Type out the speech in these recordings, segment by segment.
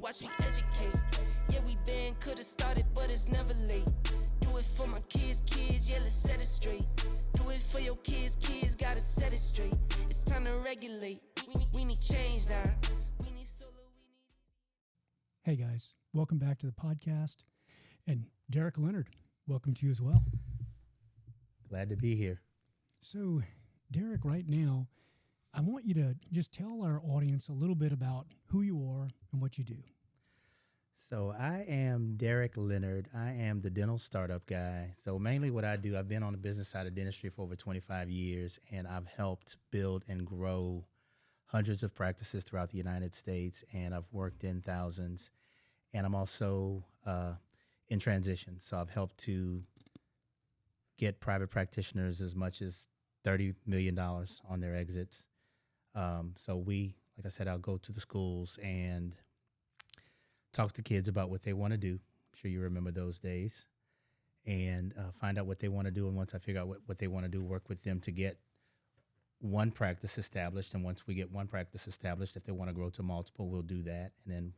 watch me educate. Yeah, we been, could've started, but it's never late. Do it for my kids, yeah, let's set it straight. Do it for your kids, gotta set it straight. It's time to regulate. We need change now. We need solo, Hey guys, welcome back to the podcast. And Derek Leonard, welcome to you as well. Glad to be here. So, Derek, right now, I want you to just tell our audience a little bit about who you are and what you do. So I am Derek Leonard. I am the dental startup guy. So mainly what I do, I've been on the business side of dentistry for over 25 years, and I've helped build and grow hundreds of practices throughout the United States, and I've worked in thousands. And I'm also in transition. So I've helped to get private practitioners as much as $30 million on their exits. So like I said, I'll go to the schools and talk to kids about what they want to do. I'm sure you remember those days. And find out what they want to do. And once I figure out what they want to do, work with them to get one practice established. And once we get one practice established, if they want to grow to multiple, we'll do that. And then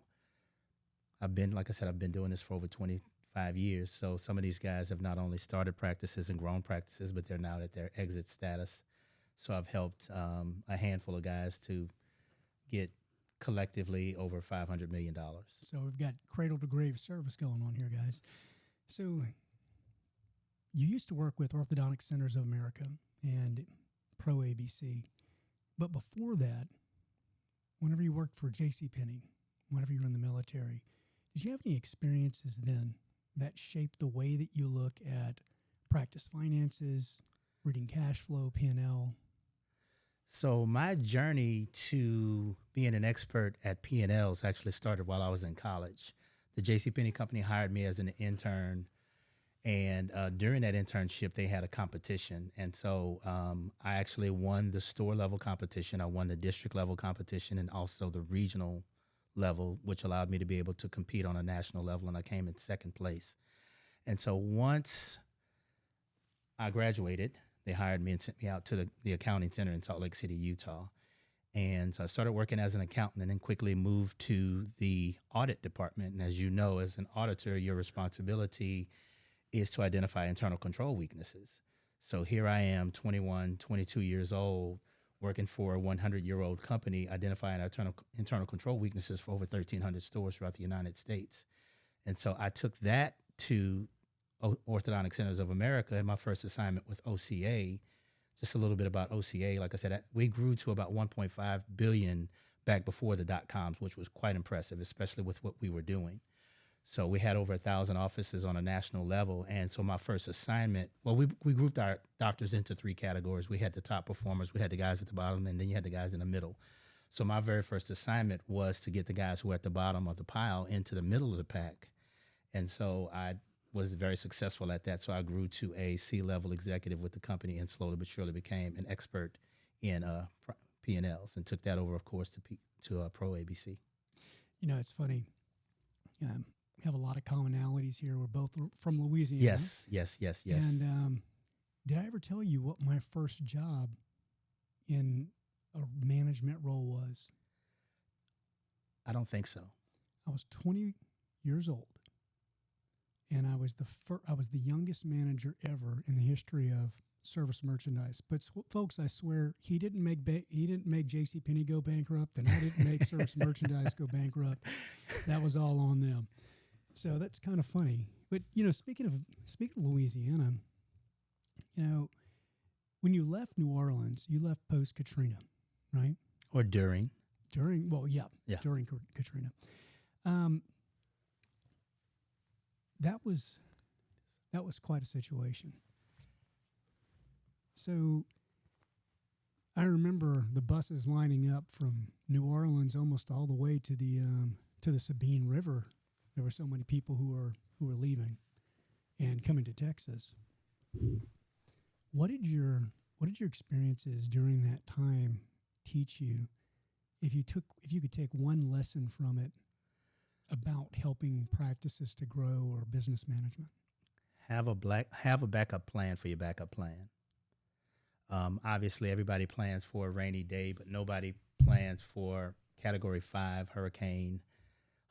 I've been doing this for over 25 years. So some of these guys have not only started practices and grown practices, but they're now at their exit status. So I've helped a handful of guys to get collectively over $500 million. So we've got cradle to grave service going on here, guys. So you used to work with Orthodontic Centers of America and ProABC. But before that, whenever you worked for JCPenney, whenever you were in the military, did you have any experiences then that shaped the way that you look at practice finances, reading cash flow, P&L? So my journey to being an expert at P&Ls actually started while I was in college. The JCPenney company hired me as an intern, and during that internship, they had a competition. And so I actually won the store-level competition. I won the district-level competition and also the regional level, which allowed me to be able to compete on a national level, and I came in second place. And so once I graduated, they hired me and sent me out to the accounting center in Salt Lake City, Utah. And so I started working as an accountant and then quickly moved to the audit department. And as you know, as an auditor, your responsibility is to identify internal control weaknesses. So here I am, 21, 22 years old, working for a 100-year-old company, identifying internal control weaknesses for over 1,300 stores throughout the United States. And so I took that to Orthodontic Centers of America, and my first assignment with OCA. Just a little bit about OCA. Like I said, we grew to about 1.5 billion back before the dot-coms, which was quite impressive, especially with what we were doing. So we had over 1,000 offices on a national level. And so my first assignment, we grouped our doctors into three categories. We had the top performers, we had the guys at the bottom, and then you had the guys in the middle. So my very first assignment was to get the guys who were at the bottom of the pile into the middle of the pack. And so I was very successful at that. So I grew to a C-level executive with the company and slowly but surely became an expert in P&Ls and took that over, of course, to ProABC. You know, it's funny. We have a lot of commonalities here. We're both from Louisiana. Yes. And did I ever tell you what my first job in a management role was? I don't think so. I was 20 years old. And I was the youngest manager ever in the history of service merchandise. But folks, I swear, he didn't make JCPenney go bankrupt, and I didn't make service merchandise go bankrupt. That was all on them. So that's kind of funny. But you know, speaking of Louisiana, you know, when you left New Orleans, you left post Katrina, right? Or during. During Katrina. That was quite a situation. So I remember the buses lining up from New Orleans almost all the way to the Sabine River. There were so many people who were leaving and coming to Texas. What did your experiences during that time teach you? If you could take one lesson from it about helping practices to grow or business management? Have a backup plan for your backup plan. Obviously, everybody plans for a rainy day, but nobody plans for Category 5 hurricane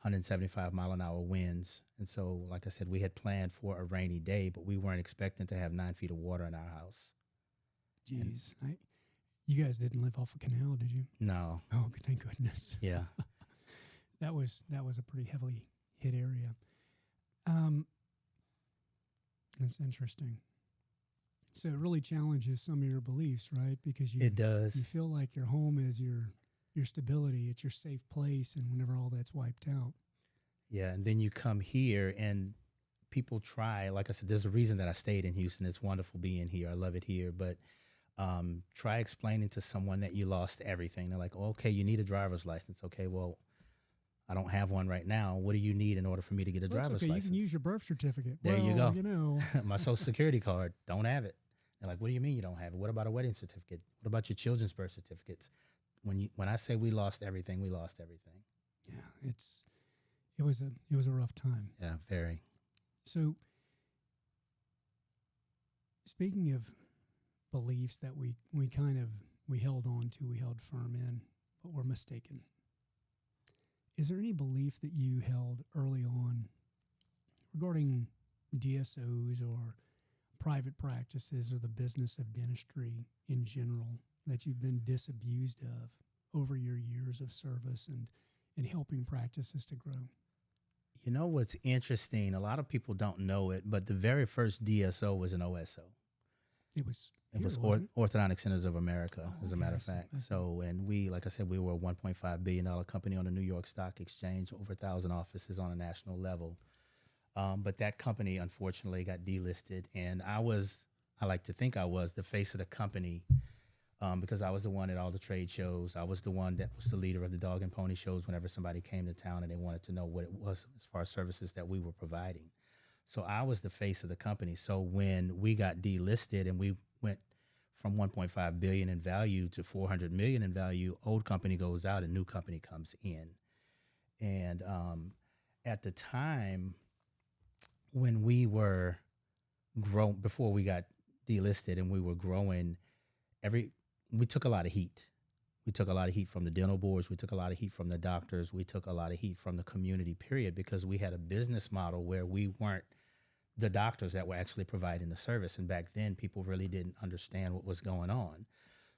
175-mile-an-hour winds. And so, like I said, we had planned for a rainy day, but we weren't expecting to have 9 feet of water in our house. Jeez. You guys didn't live off a canal, did you? No. Oh, thank goodness. Yeah. That was a pretty heavily hit area. It's interesting. So it really challenges some of your beliefs, right? Because It does. you feel like your home is your stability, it's your safe place, and whenever all that's wiped out. Yeah, and then you come here and people try, like I said, there's a reason that I stayed in Houston. It's wonderful being here. I love it here. But try explaining to someone that you lost everything. They're like, oh, okay, you need a driver's license. Okay, well, I don't have one right now. What do you need in order for me to get a driver's license? You can use your birth certificate. There you go. You know. My social security card, don't have it. They're like, what do you mean you don't have it? What about a wedding certificate? What about your children's birth certificates? When I say we lost everything, we lost everything. Yeah, it was a rough time. Yeah, very. So, speaking of beliefs that we held on to, we held firm in, but were mistaken. Is there any belief that you held early on regarding DSOs or private practices or the business of dentistry in general that you've been disabused of over your years of service and helping practices to grow? You know what's interesting? A lot of people don't know it, but the very first DSO was an OSO. It was Orthodontic Centers of America, as a matter of fact. I see. So, and we, like I said, we were a $1.5 billion company on the New York Stock Exchange, over 1,000 offices on a national level. But that company, unfortunately, got delisted. And I like to think I was the face of the company because I was the one at all the trade shows. I was the one that was the leader of the dog and pony shows whenever somebody came to town and they wanted to know what it was as far as services that we were providing. So I was the face of the company. So when we got delisted and we went from 1.5 billion in value to 400 million in value, old company goes out and new company comes in. And at the time when we were before we got delisted and we were growing, we took a lot of heat. We took a lot of heat from the dental boards. We took a lot of heat from the doctors. We took a lot of heat from the community, period, because we had a business model where we weren't the doctors that were actually providing the service. And back then, people really didn't understand what was going on.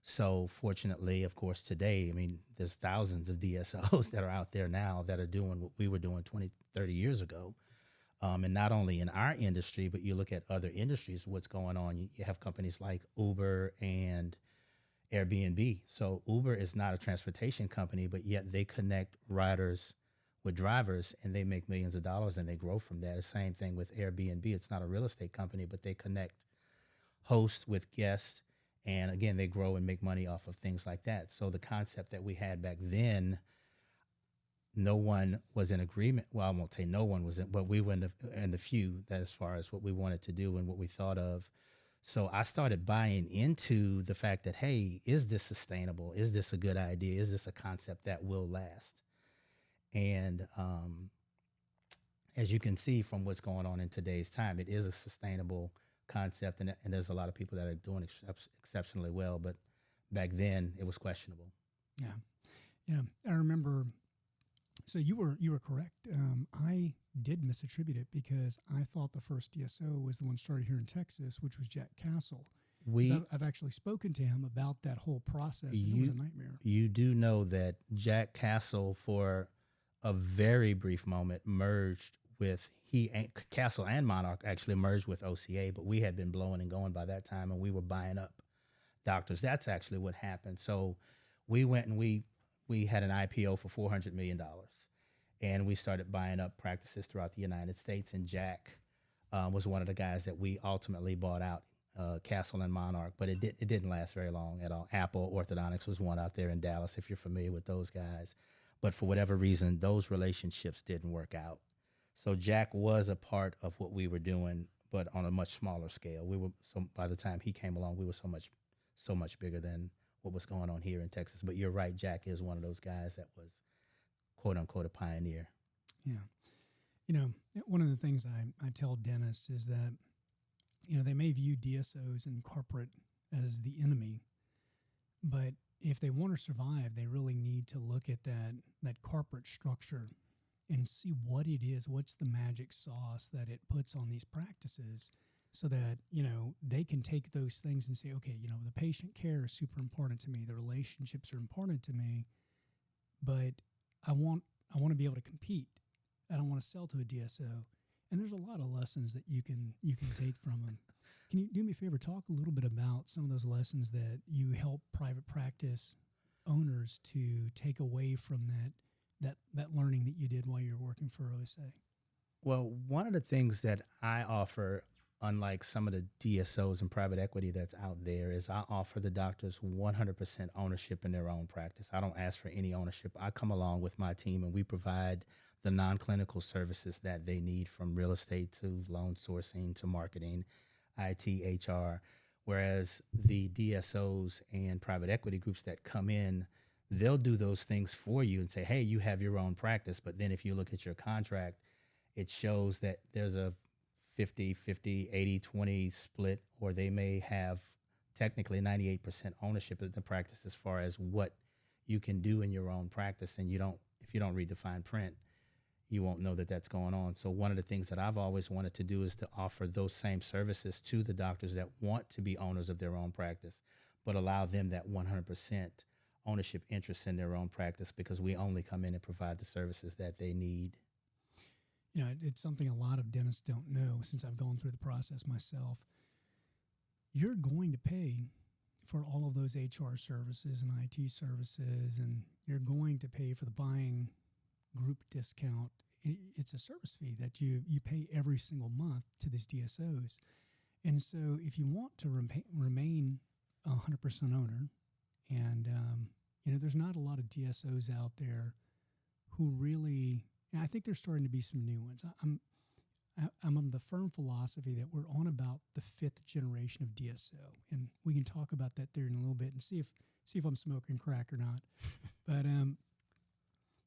So fortunately, of course, today, I mean, there's thousands of DSOs that are out there now that are doing what we were doing 20, 30 years ago. And not only in our industry, but you look at other industries, what's going on. You have companies like Uber and Airbnb. So Uber is not a transportation company, but yet they connect riders with drivers and they make millions of dollars and they grow from that. The same thing with Airbnb. It's not a real estate company, but they connect hosts with guests. And again, they grow and make money off of things like that. So the concept that we had back then, no one was in agreement. Well, I won't say no one was in, but we were in the few that as far as what we wanted to do and what we thought of. So I started buying into the fact that, hey, is this sustainable? Is this a good idea? Is this a concept that will last? And as you can see from what's going on in today's time, it is a sustainable concept, and there's a lot of people that are doing exceptionally well. But back then, it was questionable. Yeah, I remember. So you were correct. I did misattribute it because I thought the first DSO was the one started here in Texas, which was Jack Castle. I've actually spoken to him about that whole process, and it was a nightmare. You do know that Jack Castle, for a very brief moment, merged with Castle and Monarch actually merged with OCA, but we had been blowing and going by that time, and we were buying up doctors. That's actually what happened. So we went and we had an IPO for $400 million, and we started buying up practices throughout the United States. And Jack was one of the guys that we ultimately bought out, Castle and Monarch, but it didn't last very long at all. Apple Orthodontics was one out there in Dallas, if you're familiar with those guys. But for whatever reason, those relationships didn't work out. So Jack was a part of what we were doing, but on a much smaller scale. By the time he came along, we were so much bigger than what was going on here in Texas. But you're right, Jack is one of those guys that was, quote unquote, a pioneer. Yeah. You know, one of the things I tell dentists is that, you know, they may view DSOs and corporate as the enemy, but if they want to survive, they really need to look at that corporate structure and see what it is, what's the magic sauce that it puts on these practices, so that, they can take those things and say, okay, the patient care is super important to me, the relationships are important to me, but I want to be able to compete. I don't want to sell to a DSO. And there's a lot of lessons that you can take from them. Can you do me a favor, talk a little bit about some of those lessons that you help private practice owners to take away from that learning that you did while you were working for OSA? Well, one of the things that I offer, unlike some of the DSOs and private equity that's out there, is I offer the doctors 100% ownership in their own practice. I don't ask for any ownership. I come along with my team and we provide the non-clinical services that they need, from real estate to loan sourcing to marketing, IT, HR. Whereas the DSOs and private equity groups that come in, they'll do those things for you and say, hey, you have your own practice. But then if you look at your contract, it shows that there's a 50, 80-20 split, or they may have technically 98% ownership of the practice as far as what you can do in your own practice. And if you don't read the fine print, you won't know that that's going on. So one of the things that I've always wanted to do is to offer those same services to the doctors that want to be owners of their own practice, but allow them that 100% ownership interest in their own practice, because we only come in and provide the services that they need. It's something a lot of dentists don't know, since I've gone through the process myself. You're going to pay for all of those HR services and IT services, and you're going to pay for the buying group discount. It's a service fee that you pay every single month to these DSOs. And so if you want to remain 100% owner, and there's not a lot of DSOs out there who really, and I think there's starting to be some new ones. I'm of the firm philosophy that we're on about the 5th generation of DSO, and we can talk about that there in a little bit and see if I'm smoking crack or not. But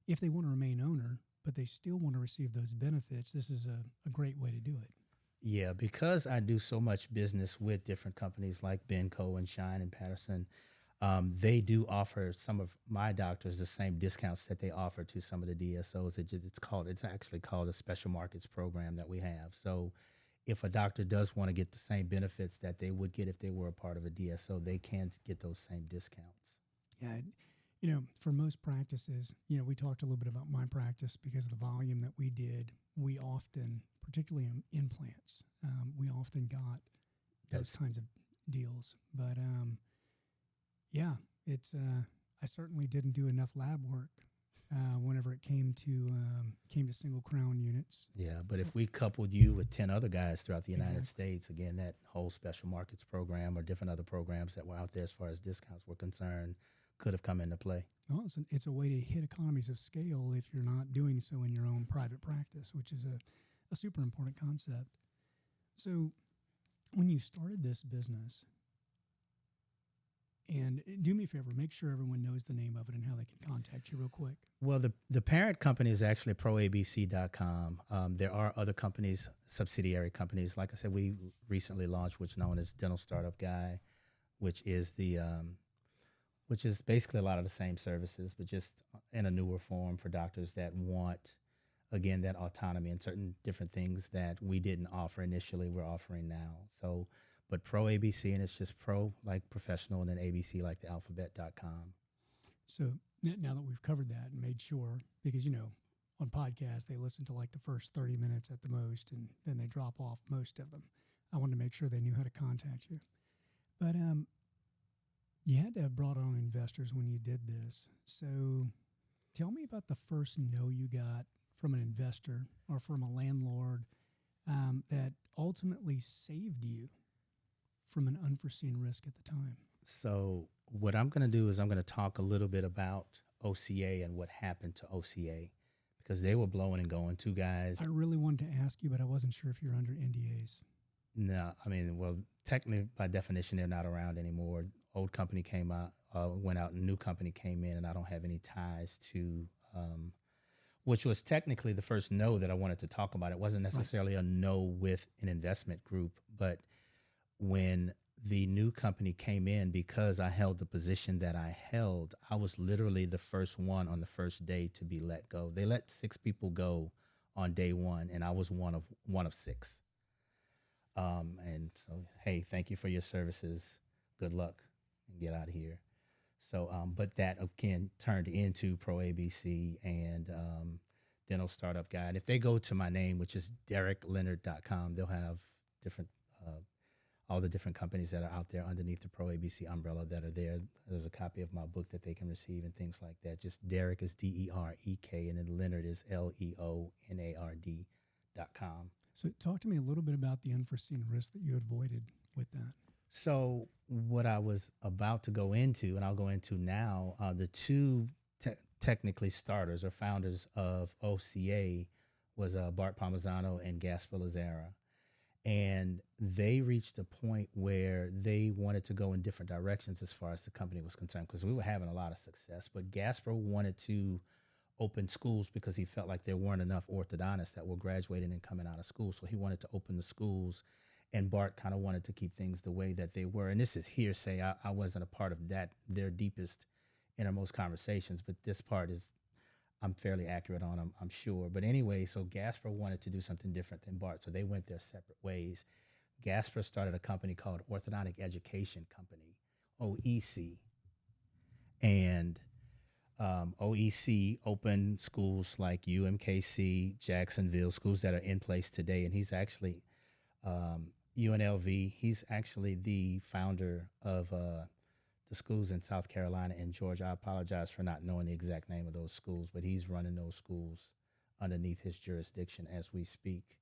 if they want to remain owner, but they still want to receive those benefits, this is a great way to do it. Yeah, because I do so much business with different companies like Benco and Shine and Patterson, they do offer some of my doctors the same discounts that they offer to some of the DSOs. It's actually called a special markets program that we have. So if a doctor does want to get the same benefits that they would get if they were a part of a DSO, they can get those same discounts. Yeah. For most practices, we talked a little bit about my practice because of the volume that we did. We often, particularly in implants, we often got those kinds of deals. But I certainly didn't do enough lab work whenever it came to single crown units. Yeah, but if we coupled you with 10 other guys throughout the United States, again, that whole special markets program or different other programs that were out there as far as discounts were concerned could have come into play. Well, it's a way to hit economies of scale if you're not doing so in your own private practice, which is a super important concept. So when you started this business, and do me a favor, make sure everyone knows the name of it and how they can contact you real quick. Well, the parent company is actually ProABC.com. There are other companies, subsidiary companies. Like I said, we recently launched what's known as Dental Startup Guy, which is basically a lot of the same services, but just in a newer form for doctors that want, again, that autonomy and certain different things that we didn't offer initially, we're offering now. So, but ProABC, and it's just pro like professional, and then ABC like the alphabet.com. So now that we've covered that and made sure, because, on podcasts, they listen to like the first 30 minutes at the most, and then they drop off most of them. I wanted to make sure they knew how to contact you. But you had to have brought on investors when you did this. So tell me about the first no you got from an investor or from a landlord that ultimately saved you from an unforeseen risk at the time. So what I'm going to do is I'm going to talk a little bit about OCA and what happened to OCA, because they were blowing and going, two guys. I really wanted to ask you, but I wasn't sure if you're under NDAs. No, well, technically, by definition, they're not around anymore. Old company went out, and new company came in, and I don't have any ties to, which was technically the first no that I wanted to talk about. It wasn't necessarily a no with an investment group, but when the new company came in, because I held the position that I held, I was literally the first one on the first day to be let go. They let 6 people go on day one, and I was one of 6. And so, hey, thank you for your services. Good luck, and get out of here. So, but that again turned into ProABC and Dental Startup Guide. If they go to my name, which is DerekLeonard.com, they'll have different all the different companies that are out there underneath the ProABC umbrella that are there. There's a copy of my book that they can receive and things like that. Just Derek is Derek, and then Leonard is Leonard.com. So talk to me a little bit about the unforeseen risk that you avoided with that. So what I was about to go into, and I'll go into now, the two technically starters or founders of OCA was Bart Palmisano and Gasper Lazara. And they reached a point where they wanted to go in different directions as far as the company was concerned, because we were having a lot of success. But Gasper wanted to open schools because he felt like there weren't enough orthodontists that were graduating and coming out of school. So he wanted to open the schools, and Bart kind of wanted to keep things the way that they were. And this is hearsay. I wasn't a part of that, their deepest, innermost conversations, but this part is, I'm fairly accurate on, I'm sure. But anyway, so Gasper wanted to do something different than Bart, so they went their separate ways. Gasper started a company called Orthodontic Education Company, OEC. And OEC opened schools like UMKC, Jacksonville, schools that are in place today. And he's actually, UNLV, he's actually the founder of the schools in South Carolina and Georgia. I apologize for not knowing the exact name of those schools, but he's running those schools underneath his jurisdiction as we speak.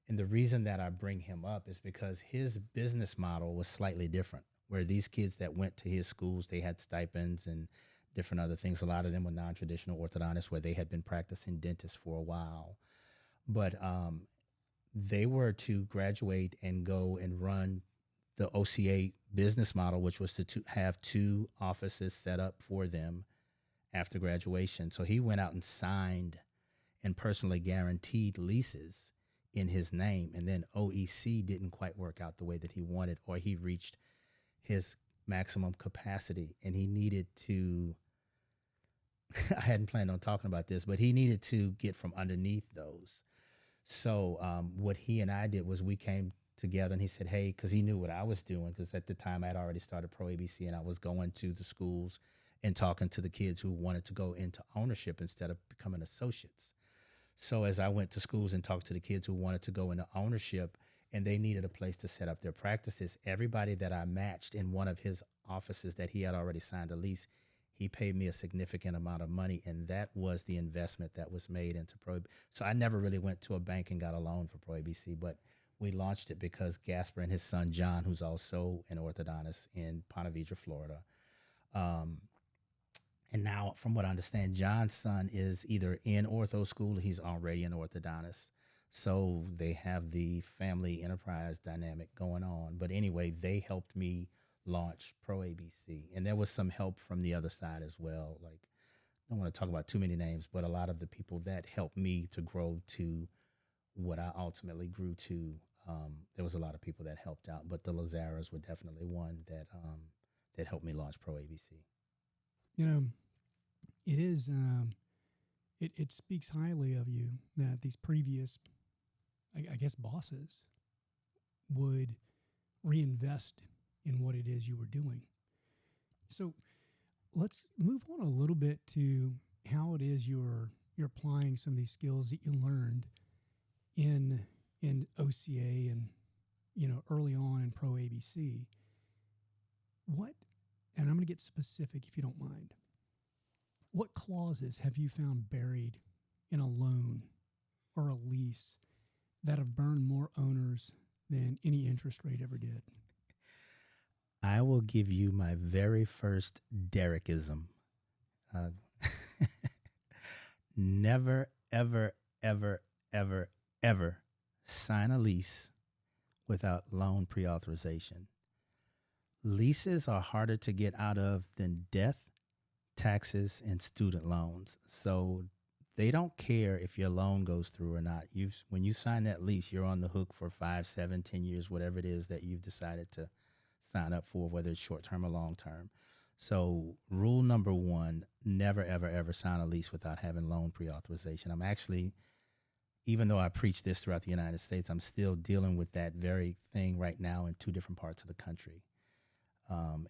And the reason that I bring him up is because his business model was slightly different, where these kids that went to his schools, they had stipends and different other things. A lot of them were non-traditional orthodontists where they had been practicing dentists for a while. But they were to graduate and go and run the OCA business model, which was to have 2 offices set up for them after graduation. So he went out and signed and personally guaranteed leases in his name. And then OEC didn't quite work out the way that he wanted, or he reached his maximum capacity, and he needed to, I hadn't planned on talking about this, but he needed to get from underneath those. So what he and I did was we came together, and he said, hey, because he knew what I was doing, because at the time I'd already started ProABC, and I was going to the schools and talking to the kids who wanted to go into ownership instead of becoming associates. So as I went to schools and talked to the kids who wanted to go into ownership and they needed a place to set up their practices, everybody that I matched in one of his offices that he had already signed a lease, he paid me a significant amount of money, and that was the investment that was made into ProABC. So I never really went to a bank and got a loan for ProABC, but we launched it because Gasper and his son, John, who's also an orthodontist in Ponte Vedra, Florida. And now, from what I understand, John's son is either in ortho school or he's already an orthodontist. So they have the family enterprise dynamic going on. But anyway, they helped me launch ProABC. And there was some help from the other side as well. Like, I don't want to talk about too many names, but a lot of the people that helped me to grow to what I ultimately grew to, there was a lot of people that helped out. But the Lazaras were definitely one that helped me launch ProABC. You know, it is, it speaks highly of you that these previous, I guess, bosses would reinvest in what it is you were doing. So let's move on a little bit to how it is you're applying some of these skills that you learned in OCA and, you know, early on in ProABC. What, and I'm going to get specific if you don't mind, what clauses have you found buried in a loan or a lease that have burned more owners than any interest rate ever did? I will give you my very first Derekism. Never, ever, ever, ever, ever sign a lease without loan pre-authorization. Leases are harder to get out of than death, taxes, and student loans. So they don't care if your loan goes through or not. When you sign that lease, you're on the hook for 5, 7, 10 years, whatever it is that you've decided to sign up for, whether it's short term or long term. So rule number one, never, ever, ever sign a lease without having loan pre-authorization. I'm actually, even though I preach this throughout the United States, I'm still dealing with that very thing right now in 2 different parts of the country.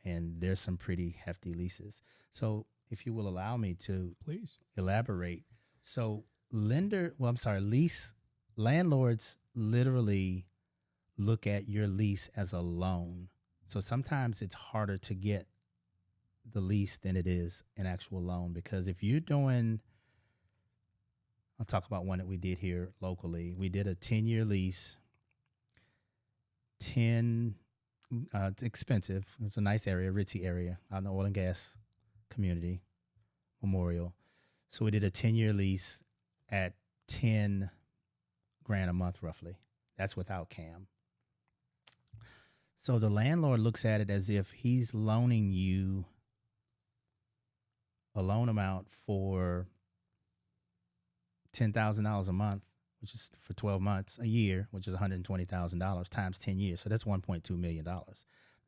And there's some pretty hefty leases. So if you will allow me to Please elaborate. So lease landlords literally look at your lease as a loan. So sometimes it's harder to get the lease than it is an actual loan, because if you're doing, I'll talk about one that we did here locally. We did a 10-year lease. It's expensive. It's a nice area, ritzy area out in the oil and gas community, Memorial. So we did a 10-year lease at $10,000 a month, roughly. That's without CAM. So the landlord looks at it as if he's loaning you a loan amount for $10,000 a month, which is for 12 months, a year, which is $120,000 times 10 years. So that's $1.2 million.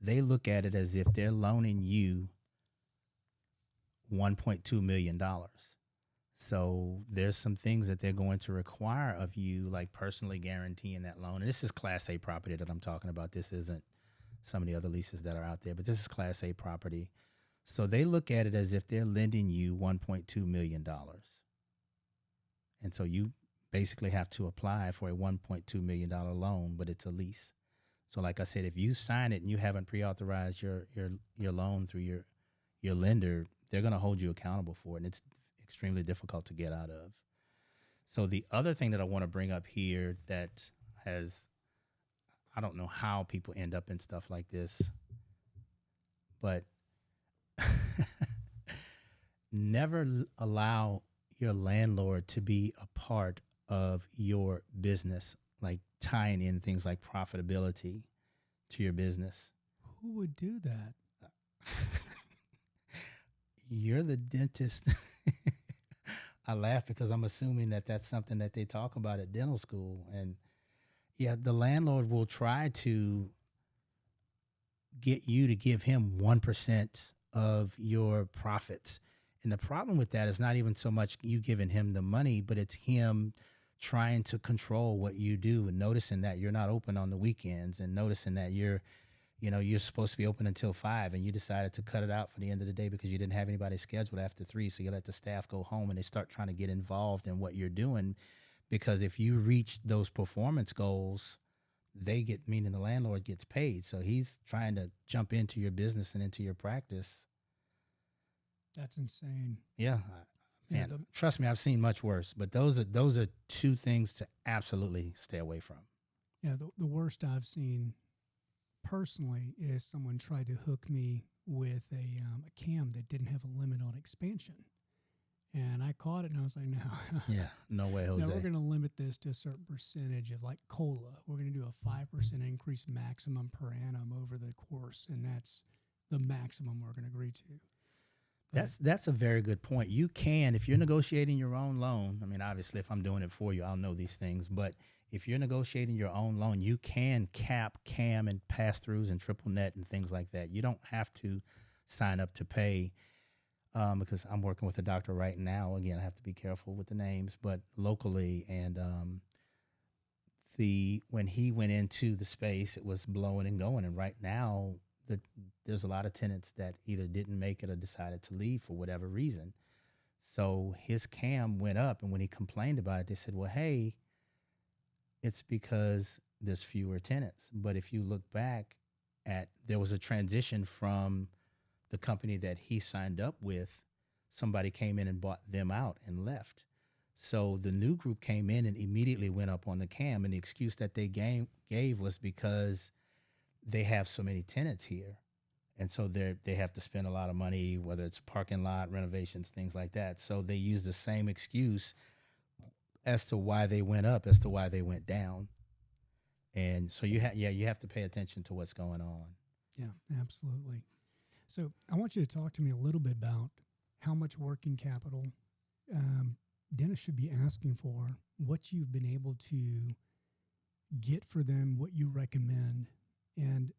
They look at it as if they're loaning you $1.2 million. So there's some things that they're going to require of you, like personally guaranteeing that loan. And this is Class A property that I'm talking about. This isn't some of the other leases that are out there, but this is Class A property. So they look at it as if they're lending you $1.2 million. And so you basically have to apply for a $1.2 million loan, but it's a lease. So like I said, if you sign it and you haven't pre-authorized your loan through your lender, they're going to hold you accountable for it. And it's extremely difficult to get out of. So the other thing that I want to bring up here that has, I don't know how people end up in stuff like this, but never allow your landlord to be a part of your business, like tying in things like profitability to your business. who would do that? You're the dentist. I laugh because I'm assuming that that's something that they talk about at dental school. And yeah, the landlord will try to get you to give him 1% of your profits. And the problem with that is not even so much you giving him the money, but it's him trying to control what you do and noticing that you're not open on the weekends and noticing that you're supposed to be open until 5 and you decided to cut it out for the end of the day because you didn't have anybody scheduled after 3. So you let the staff go home and they start trying to get involved in what you're doing, because if you reach those performance goals, meaning the landlord gets paid. So he's trying to jump into your business and into your practice. That's insane. Yeah. Yeah, Man, trust me, I've seen much worse, but those are 2 things to absolutely stay away from. Yeah, the worst I've seen personally is someone tried to hook me with a cam that didn't have a limit on expansion. And I caught it and I was like, no. Yeah, no way, Jose. No, we're going to limit this to a certain percentage of like COLA. We're going to do a 5% increase maximum per annum over the course. And that's the maximum we're going to agree to. That's a very good point. You can, if you're negotiating your own loan, I mean, obviously, if I'm doing it for you, I'll know these things. But if you're negotiating your own loan, you can cap CAM and pass-throughs and triple net and things like that. You don't have to sign up to pay, because I'm working with a doctor right now. Again, I have to be careful with the names, but locally. And when he went into the space, it was blowing and going. And right now, there's a lot of tenants that either didn't make it or decided to leave for whatever reason. So his CAM went up, and when he complained about it, they said, well, hey, it's because there's fewer tenants. But if you look back there was a transition from the company that he signed up with. Somebody came in and bought them out and left. So the new group came in and immediately went up on the CAM, and the excuse that they gave was because they have so many tenants here. And so they have to spend a lot of money, whether it's parking lot, renovations, things like that. So they use the same excuse as to why they went up, as to why they went down. And so you have to pay attention to what's going on. Yeah, absolutely. So I want you to talk to me a little bit about how much working capital dentists should be asking for, what you've been able to get for them, what you recommend. And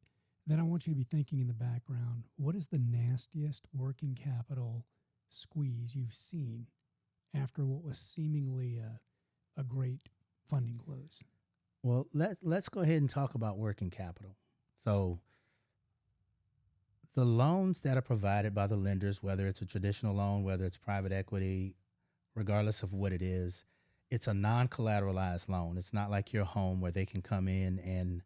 then I want you to be thinking in the background, what is the nastiest working capital squeeze you've seen after what was seemingly a great funding close? Well, let's go ahead and talk about working capital. So the loans that are provided by the lenders, whether it's a traditional loan, whether it's private equity, regardless of what it is, it's a non-collateralized loan. It's not like your home where they can come in and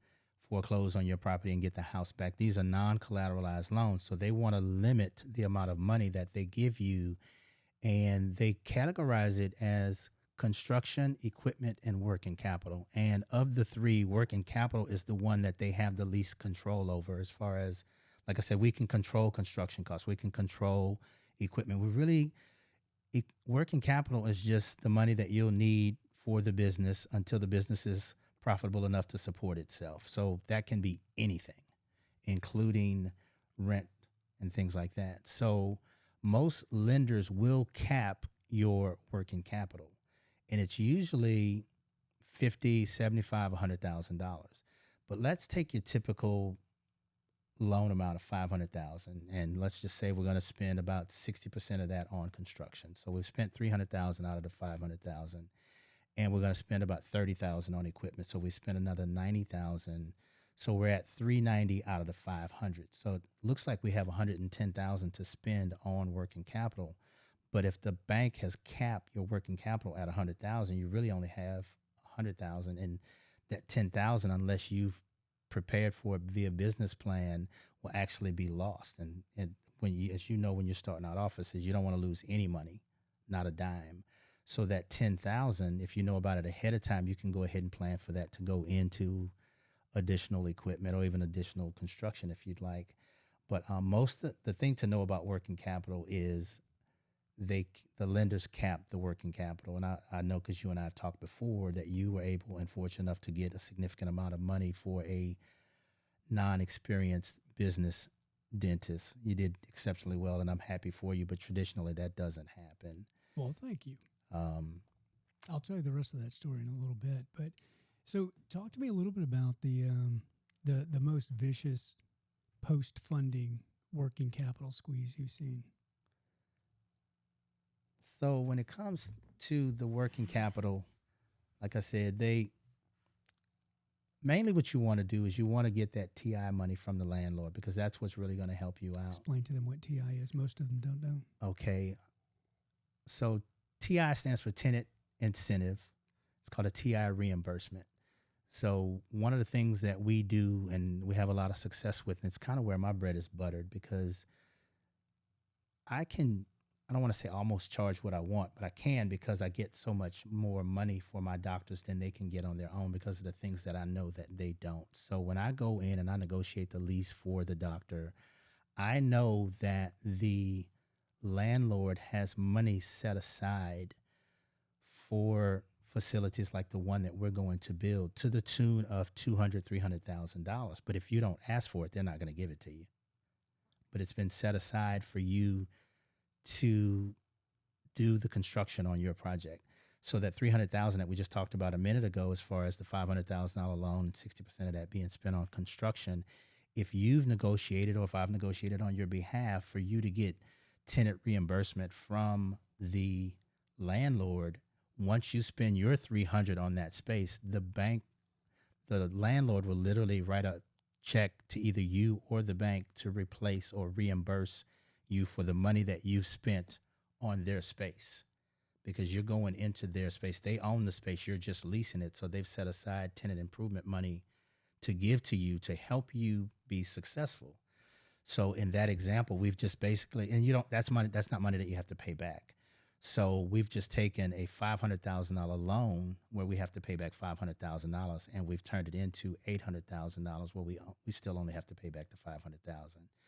foreclose on your property and get the house back. These are non-collateralized loans. So they want to limit the amount of money that they give you, and they categorize it as construction, equipment, and working capital. And of the three, working capital is the one that they have the least control over as far as, like I said, we can control construction costs. We can control equipment. Working capital is just the money that you'll need for the business until the business is profitable enough to support itself. So that can be anything, including rent and things like that. So most lenders will cap your working capital, and it's usually $50,000, $75,000, $100,000. But let's take your typical loan amount of $500,000, and let's just say we're going to spend about 60% of that on construction. So we've spent $300,000 out of the $500,000, and we're going to spend about $30,000 on equipment. So we spent another $90,000. So we're at $390 out of the $500. So it looks like we have $110,000 to spend on working capital. But if the bank has capped your working capital at $100,000, you really only have $100,000, and that $10,000, unless you've prepared for it via business plan, will actually be lost. And when you, as you know, when you're starting out offices, you don't want to lose any money, not a dime. So that $10,000, if you know about it ahead of time, you can go ahead and plan for that to go into additional equipment or even additional construction if you'd like. But the thing to know about working capital is the lenders cap the working capital. And I know, because you and I have talked before, that you were able and fortunate enough to get a significant amount of money for a non-experienced business dentist. You did exceptionally well, and I'm happy for you, but traditionally that doesn't happen. Well, thank you. I'll tell you the rest of that story in a little bit. But so talk to me a little bit about the most vicious post-funding working capital squeeze you've seen. So when it comes to the working capital, like I said, mainly what you want to do is you want to get that TI money from the landlord, because that's what's really going to help you out. Explain to them what TI is. Most of them don't know. Okay. So TI stands for tenant incentive. It's called a TI reimbursement. So one of the things that we do and we have a lot of success with, and it's kind of where my bread is buttered, because I don't want to say almost charge what I want, but I can, because I get so much more money for my doctors than they can get on their own because of the things that I know that they don't. So when I go in and I negotiate the lease for the doctor, I know that the landlord has money set aside for facilities like the one that we're going to build to the tune of $200,000, $300,000. But if you don't ask for it, they're not going to give it to you. But it's been set aside for you to do the construction on your project. So that $300,000 that we just talked about a minute ago, as far as the $500,000 loan and 60% of that being spent on construction, if you've negotiated, or if I've negotiated on your behalf for you to get tenant reimbursement from the landlord, once you spend your $300 on that space, the landlord will literally write a check to either you or the bank to replace or reimburse you for the money that you've spent on their space, because you're going into their space. They own the space. You're just leasing it. So they've set aside tenant improvement money to give to you to help you be successful. So in that example, we've just basically, and that's not money that you have to pay back. So we've just taken a $500,000 loan where we have to pay back $500,000, and we've turned it into $800,000 where we still only have to pay back the $500,000.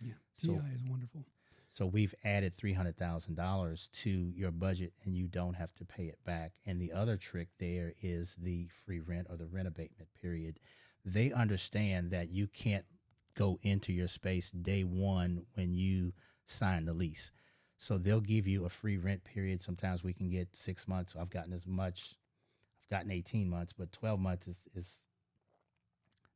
Yeah, TI is wonderful. So we've added $300,000 to your budget, and you don't have to pay it back. And the other trick there is the free rent or the rent abatement period. They understand that you can't go into your space day one when you sign the lease. So they'll give you a free rent period. Sometimes we can get 6 months. I've gotten 18 months, but 12 months is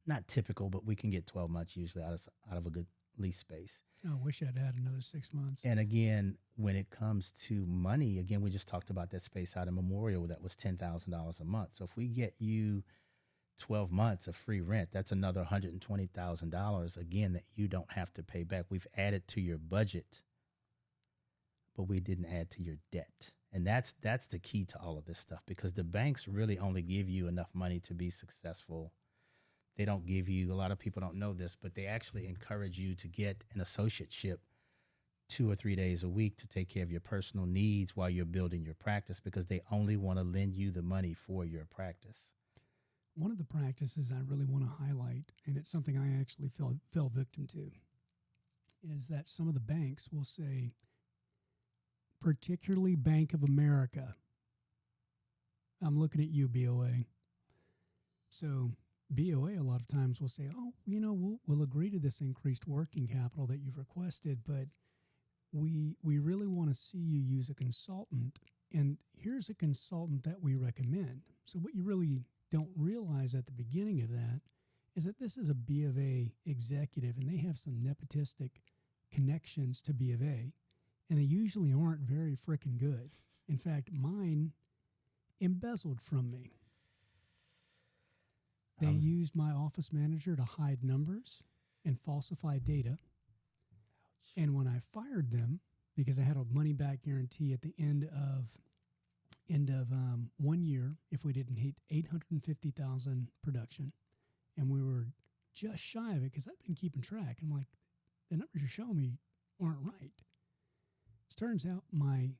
not typical, but we can get 12 months usually out of a good lease space. I wish I'd had another 6 months. And again, when it comes to money, again, we just talked about that space out in Memorial that was $10,000 a month. So if we get you 12 months of free rent, that's another $120,000 again that you don't have to pay back. We've added to your budget, but we didn't add to your debt. And that's the key to all of this stuff, because the banks really only give you enough money to be successful. They don't give you, a lot of people don't know this, but they actually encourage you to get an associateship 2 or 3 days a week to take care of your personal needs while you're building your practice, because they only want to lend you the money for your practice. One of the practices I really want to highlight, and it's something I actually fell victim to, is that some of the banks will say, particularly Bank of America. I'm looking at you, BOA. So BOA a lot of times will say, oh, we'll agree to this increased working capital that you've requested, but we really want to see you use a consultant, and here's a consultant that we recommend. So what you really don't realize at the beginning of that is that this is a B of A executive, and they have some nepotistic connections to B of A, and they usually aren't very frickin' good. In fact, mine embezzled from me. They used my office manager to hide numbers and falsify data. And when I fired them, because I had a money back guarantee at the end of 1 year if we didn't hit 850,000 production, and we were just shy of it because I've been keeping track. I'm like, the numbers you're showing me aren't right. It turns out my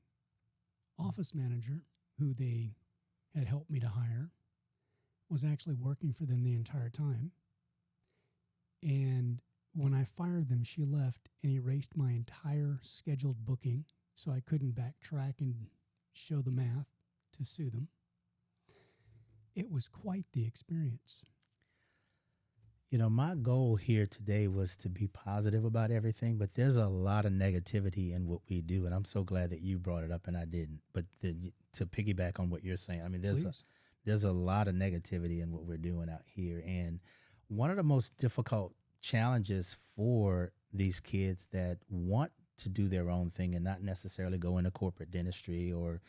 office manager, who they had helped me to hire, was actually working for them the entire time. And when I fired them, she left and erased my entire scheduled booking, so I couldn't backtrack and show the math to sue them. It was quite the experience. My goal here today was to be positive about everything, but there's a lot of negativity in what we do, and I'm so glad that you brought it up and I didn't. But to piggyback on what you're saying, I mean, there's a lot of negativity in what we're doing out here, and one of the most difficult challenges for these kids that want to do their own thing and not necessarily go into corporate dentistry or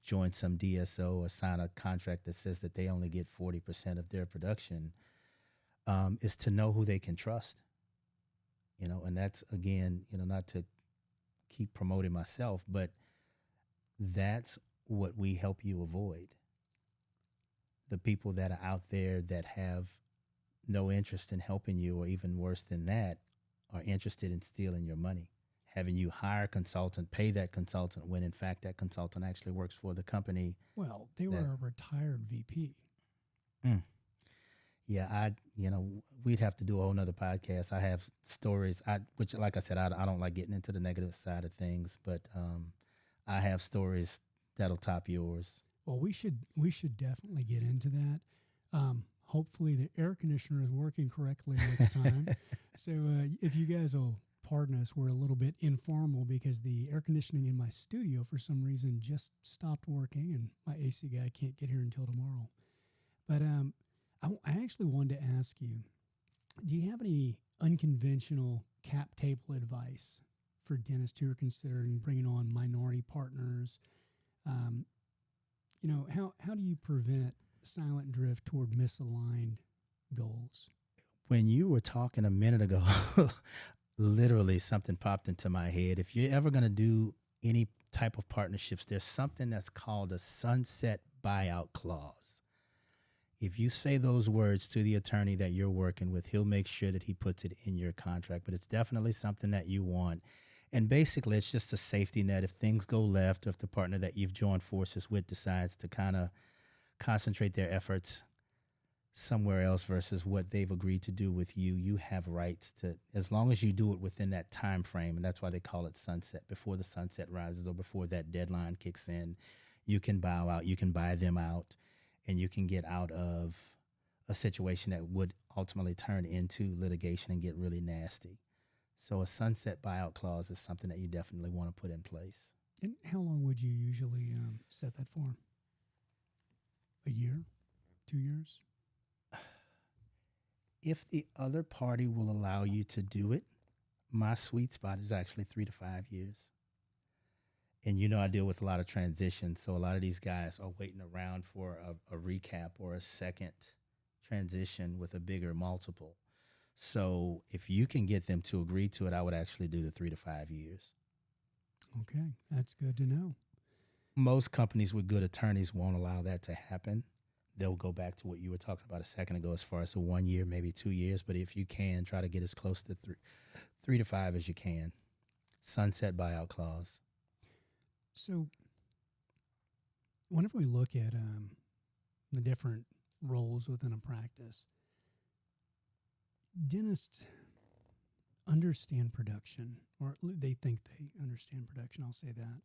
join some DSO or sign a contract that says that they only get 40% of their production, is to know who they can trust. And that's, again, not to keep promoting myself, but that's what we help you avoid. The people that are out there that have no interest in helping you, or even worse than that, are interested in stealing your money, having you hire a consultant, pay that consultant, when in fact that consultant actually works for the company. Well, they were a retired VP. Yeah, we'd have to do a whole nother podcast. I have stories, which, like I said, I don't like getting into the negative side of things, but I have stories that'll top yours. Well, we should definitely get into that. Hopefully the air conditioner is working correctly next time. So if you guys will pardon us, we're a little bit informal because the air conditioning in my studio for some reason just stopped working, and my AC guy can't get here until tomorrow. But I actually wanted to ask you, do you have any unconventional cap table advice for dentists who are considering bringing on minority partners? How do you prevent silent drift toward misaligned goals? When you were talking a minute ago, literally something popped into my head. If you're ever going to do any type of partnerships, there's something that's called a sunset buyout clause. If you say those words to the attorney that you're working with, he'll make sure that he puts it in your contract, but it's definitely something that you want. And basically, it's just a safety net. If things go left, or if the partner that you've joined forces with decides to kind of concentrate their efforts somewhere else versus what they've agreed to do with you, you have rights to, as long as you do it within that time frame, and that's why they call it sunset, before the sunset rises or before that deadline kicks in, you can bow out, you can buy them out, and you can get out of a situation that would ultimately turn into litigation and get really nasty. So a sunset buyout clause is something that you definitely want to put in place. And how long would you usually set that for? A year? 2 years? If the other party will allow you to do it, my sweet spot is actually 3 to 5 years. And I deal with a lot of transitions. So a lot of these guys are waiting around for a recap or a second transition with a bigger multiple. So if you can get them to agree to it, I would actually do the 3 to 5 years. Okay, that's good to know. Most companies with good attorneys won't allow that to happen. They'll go back to what you were talking about a second ago as far as the 1 year, maybe 2 years. But if you can, try to get as close to 3 to 5 as you can. Sunset buyout clause. So, whenever we look at the different roles within a practice, dentists understand production, or they think they understand production. I'll say that.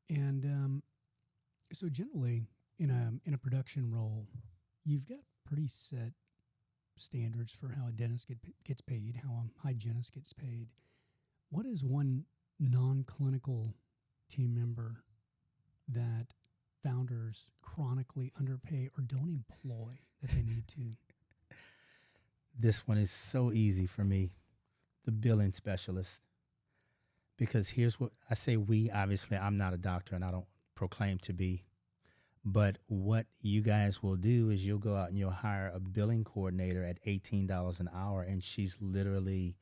And so, generally, in a production role, you've got pretty set standards for how a dentist gets paid, how a hygienist gets paid. What is one non-clinical team member that founders chronically underpay or don't employ that they need to? This one is so easy for me, the billing specialist. Because here's what I say, obviously, I'm not a doctor and I don't proclaim to be. But what you guys will do is you'll go out and you'll hire a billing coordinator at $18 an hour, and she's literally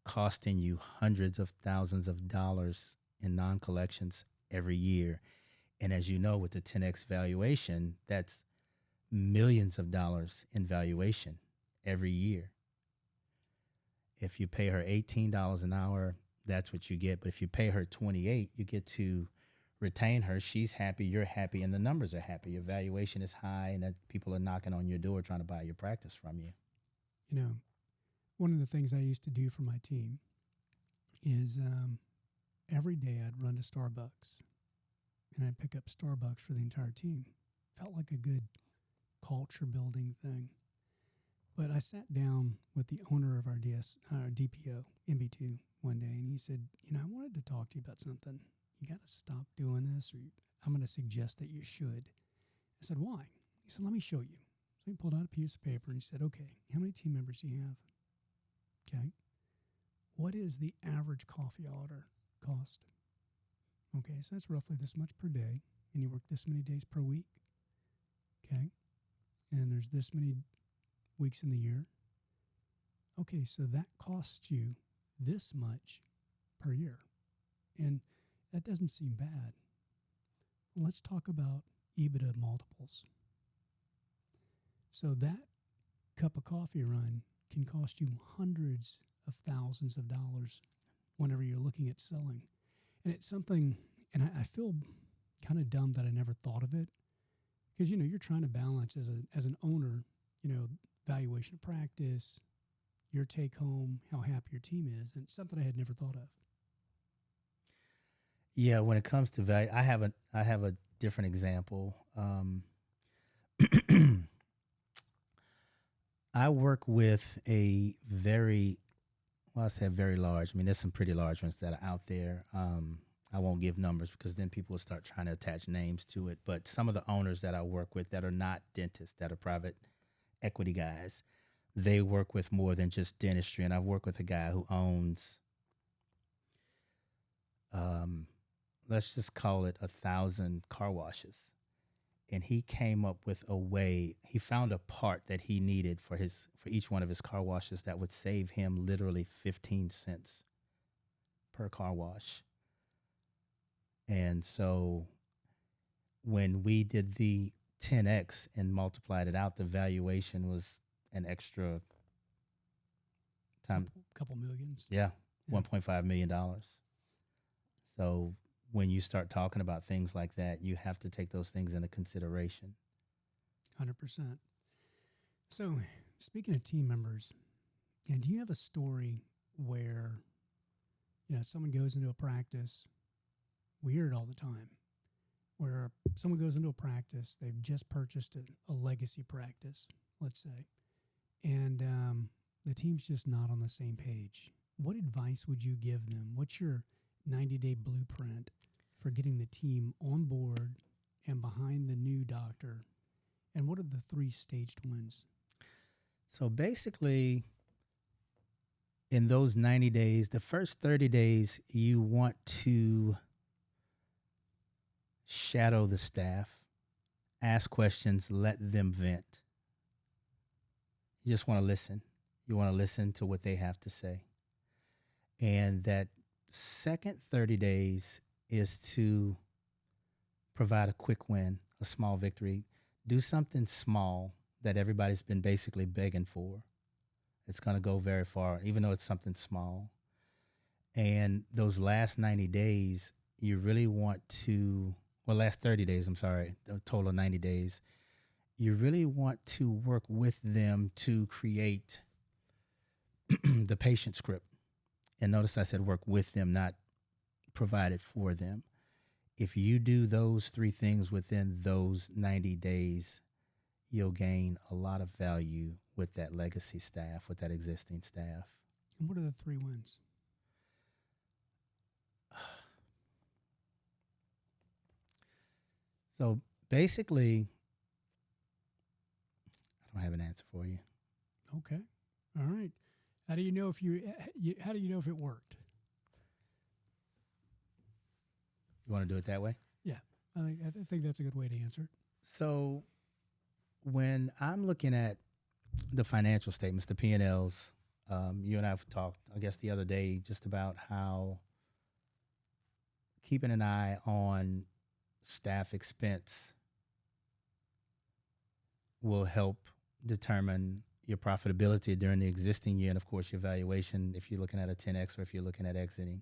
costing you hundreds of thousands of dollars in non-collections every year. And as you know, with the 10X valuation, that's millions of dollars in valuation every year. If you pay her $18 an hour, that's what you get. But if you pay her $28, you get to retain her. She's happy, you're happy, and the numbers are happy. Your valuation is high, and that people are knocking on your door trying to buy your practice from you. One of the things I used to do for my team is every day I'd run to Starbucks and I'd pick up Starbucks for the entire team. Felt like a good culture building thing. But I sat down with the owner of our DPO, MB2, one day, and he said, I wanted to talk to you about something. You got to stop doing this, or I'm going to suggest that you should. I said, why? He said, let me show you. So he pulled out a piece of paper and he said, okay, how many team members do you have? Okay. What is the average coffee order cost? Okay, so that's roughly this much per day, and you work this many days per week. Okay. And there's this many weeks in the year. Okay, so that costs you this much per year. And that doesn't seem bad. Let's talk about EBITDA multiples. So that cup of coffee run can cost you hundreds of thousands of dollars whenever you're looking at selling. And it's something, and I feel kind of dumb that I never thought of it, because, you're trying to balance as an owner, valuation of practice, your take home, how happy your team is, and it's something I had never thought of. Yeah, when it comes to value, I have a different example. I work with a very large. I mean, there's some pretty large ones that are out there. I won't give numbers because then people will start trying to attach names to it. But some of the owners that I work with that are not dentists, that are private equity guys, they work with more than just dentistry. And I've worked with a guy who owns, let's just call it 1,000 car washes. And he came up with a way, he found a part that he needed for each one of his car washes that would save him literally 15 cents per car wash. And so when we did the 10X and multiplied it out, the valuation was an extra time. Couple millions. Yeah, $1.5 million. So when you start talking about things like that, you have to take those things into consideration. 100%. So speaking of team members, and do you have a story where, someone goes into a practice, we hear it all the time, where someone goes into a practice, they've just purchased a legacy practice, let's say, and the team's just not on the same page. What advice would you give them? What's your 90-day blueprint for getting the team on board and behind the new doctor? And what are the 3 staged wins? So basically, in those 90 days, the first 30 days, you want to shadow the staff, ask questions, let them vent. You just want to listen. You want to listen to what they have to say. And that second 30 days is to provide a quick win, a small victory. Do something small that everybody's been basically begging for. It's going to go very far, even though it's something small. And those last 90 days, you really want to, well, last 30 days, I'm sorry, a total of 90 days, you really want to work with them to create the patient script. And notice I said work with them, not provide it for them. If you do those three things within those 90 days, you'll gain a lot of value with that legacy staff, with that existing staff. And what are the 3 wins? So basically, I don't have an answer for you. Okay. All right. How do you know if how do you know if it worked? You want to do it that way? Yeah. I think that's a good way to answer it. So when I'm looking at the financial statements, the P&Ls, you and I have talked, I guess, the other day just about how keeping an eye on staff expense will help determine your profitability during the existing year and, of course, your valuation if you're looking at a 10X or if you're looking at exiting.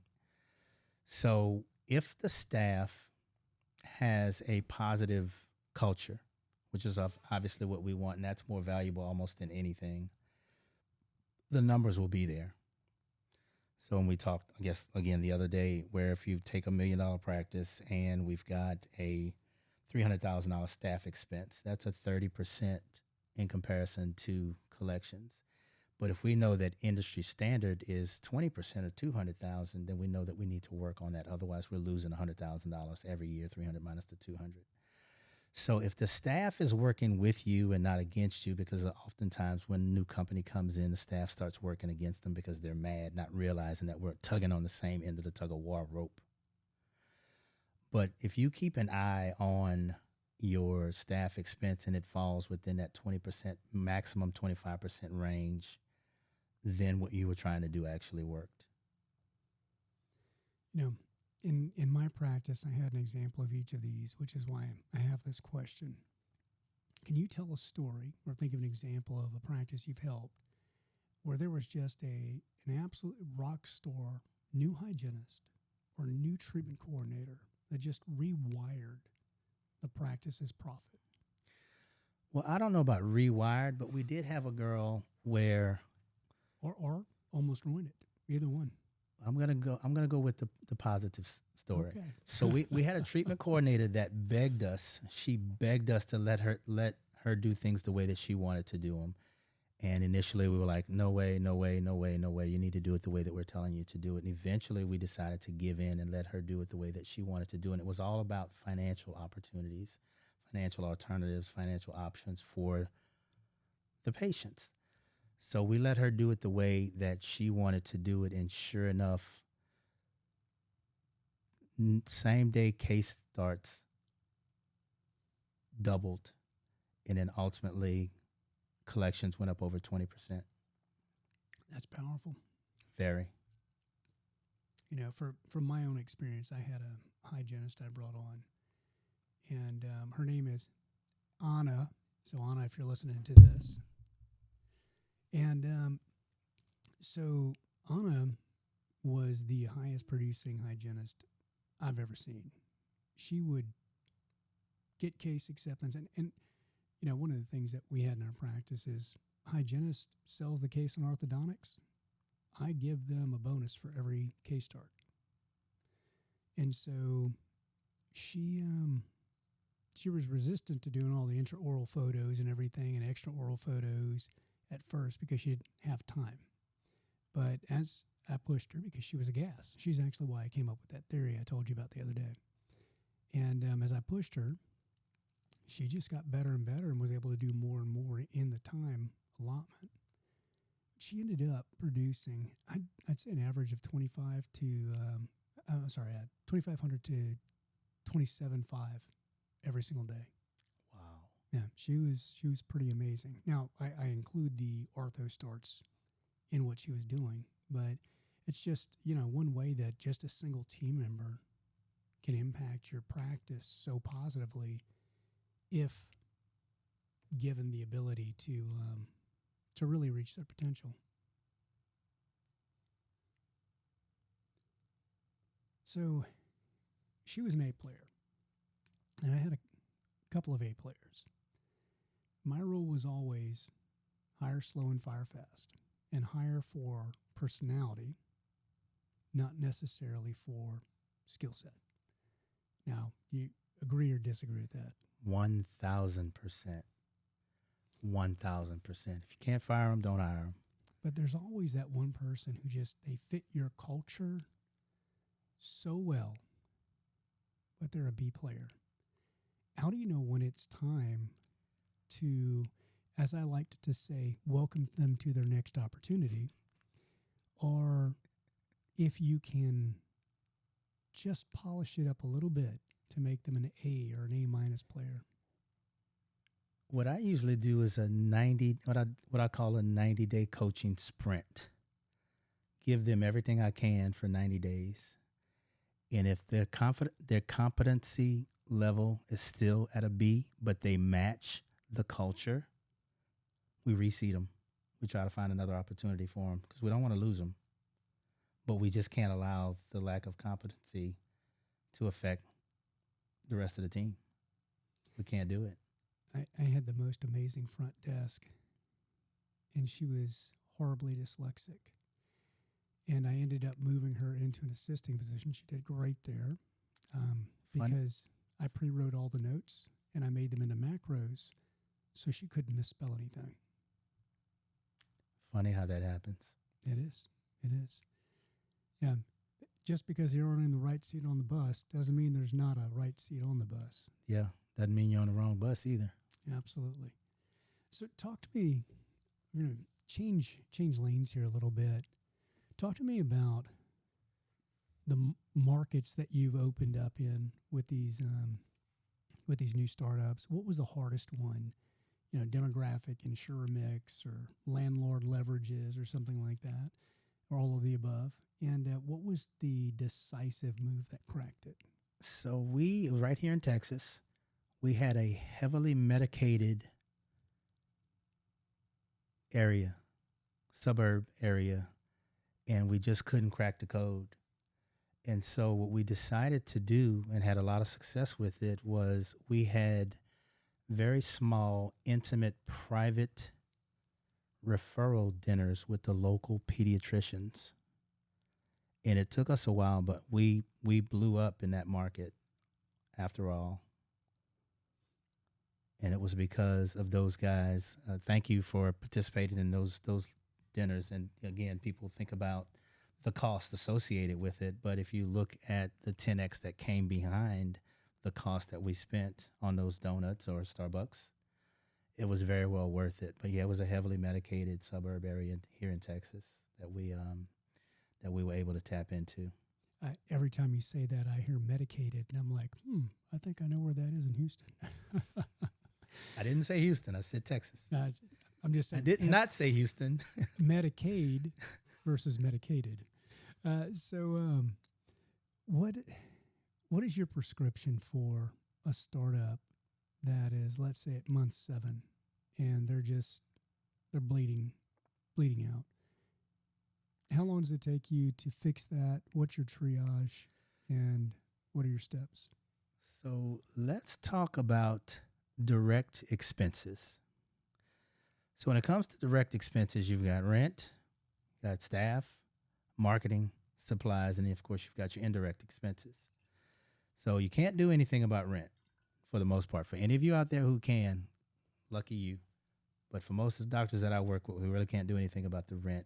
So if the staff has a positive culture, which is obviously what we want, and that's more valuable almost than anything, the numbers will be there. So when we talked, I guess, again, the other day, where if you take $1 million practice and we've got a $300,000 staff expense, that's a 30% in comparison to collections. But if we know that industry standard is 20% or $200,000, then we know that we need to work on that. Otherwise, we're losing $100,000 every year, 300 minus the 200. So if the staff is working with you and not against you, because oftentimes when a new company comes in, the staff starts working against them because they're mad, not realizing that we're tugging on the same end of the tug-of-war rope. But if you keep an eye on your staff expense and it falls within that 20%, maximum 25% range, then what you were trying to do actually worked. You know, in my practice, I had an example of each of these, which is why I have this question. Can you tell a story or think of an example of a practice you've helped where there was just an absolute rock star new hygienist or new treatment coordinator that just rewired the practice's profit? Well, I don't know about rewired, but we did have a girl where Or almost ruined it. Either one. I'm gonna go with the positive story. Okay. So we had a treatment coordinator that begged us. She begged us to let her do things the way that she wanted to do them. And initially we were like, no way, no way, no way, no way. You need to do it the way that we're telling you to do it. And eventually we decided to give in and let her do it the way that she wanted to do. And it was all about financial opportunities, financial alternatives, financial options for the patients. So we let her do it the way that she wanted to do it. And sure enough, same day case starts doubled. And then ultimately collections went up over 20%. That's powerful. Very. You know, from my own experience, I had a hygienist I brought on, and her name is Anna. So Anna, if you're listening to this. And so Anna was the highest producing hygienist I've ever seen. She would get case acceptance. And you know, one of the things that we had in our practice is hygienist sells the case on orthodontics. I give them a bonus for every case start. And so she was resistant to doing all the intraoral photos and everything and extraoral photos at first because she didn't have time. But as I pushed her, because she was a gas, she's actually why I came up with that theory I told you about the other day. And as I pushed her, she just got better and better and was able to do more and more in the time allotment. she ended up producing, I'd say, an average of 2,500 to 27.5 every single day. Wow. Yeah, she was pretty amazing. Now, I include the ortho starts in what she was doing, but it's just, one way that just a single team member can impact your practice so positively if given the ability to really reach their potential. So she was an A player, and I had a couple of A players. My rule was always hire slow and fire fast, and hire for personality, not necessarily for skill set. Now, you agree or disagree with that? 1,000%. 1,000%. If you can't fire them, don't hire them. But there's always that one person who they fit your culture so well, but they're a B player. How do you know when it's time to, as I like to say, welcome them to their next opportunity, or if you can just polish it up a little bit to make them an A or an A- player? What I usually do is what I call a 90-day coaching sprint. Give them everything I can for 90 days. And if their competency level is still at a B, but they match the culture, we reseed them. We try to find another opportunity for them because we don't want to lose them. But we just can't allow the lack of competency to affect the rest of the team. We can't do it. I had the most amazing front desk, and she was horribly dyslexic. And I ended up moving her into an assisting position. She did great there because I pre-wrote all the notes, and I made them into macros so she couldn't misspell anything. Funny how that happens. It is. It is. Yeah. Just because you're in the right seat on the bus doesn't mean there's not a right seat on the bus. Yeah. Doesn't mean you're on the wrong bus either. Absolutely. So talk to me, we're going to change lanes here a little bit. Talk to me about the markets that you've opened up in with these new startups. What was the hardest one? Demographic, insurer mix, or landlord leverages, or something like that, or all of the above. And what was the decisive move that cracked it? So it was right here in Texas. We had a heavily medicated area, suburb area, and we just couldn't crack the code. And so what we decided to do, and had a lot of success with it, was we had very small, intimate, private referral dinners with the local pediatricians. And it took us a while, but we blew up in that market after all. And it was because of those guys. Thank you for participating in those dinners. And again, people think about the cost associated with it. But if you look at the 10X that came behind the cost that we spent on those donuts or Starbucks, it was very well worth it. But yeah, it was a heavily medicated suburb area here in Texas that we were able to tap into. Every time you say that, I hear medicated, and I'm like, I think I know where that is in Houston. I didn't say Houston. I said Texas. I'm just saying. I did not say Houston. Medicaid versus medicated. What is your prescription for a startup that is, let's say, at month 7, and they're bleeding out? How long does it take you to fix that? What's your triage, and what are your steps? So let's talk about direct expenses. So when it comes to direct expenses, you've got rent, you've got staff, marketing, supplies, and then, of course, you've got your indirect expenses. So you can't do anything about rent for the most part. For any of you out there who can, lucky you. But for most of the doctors that I work with, we really can't do anything about the rent.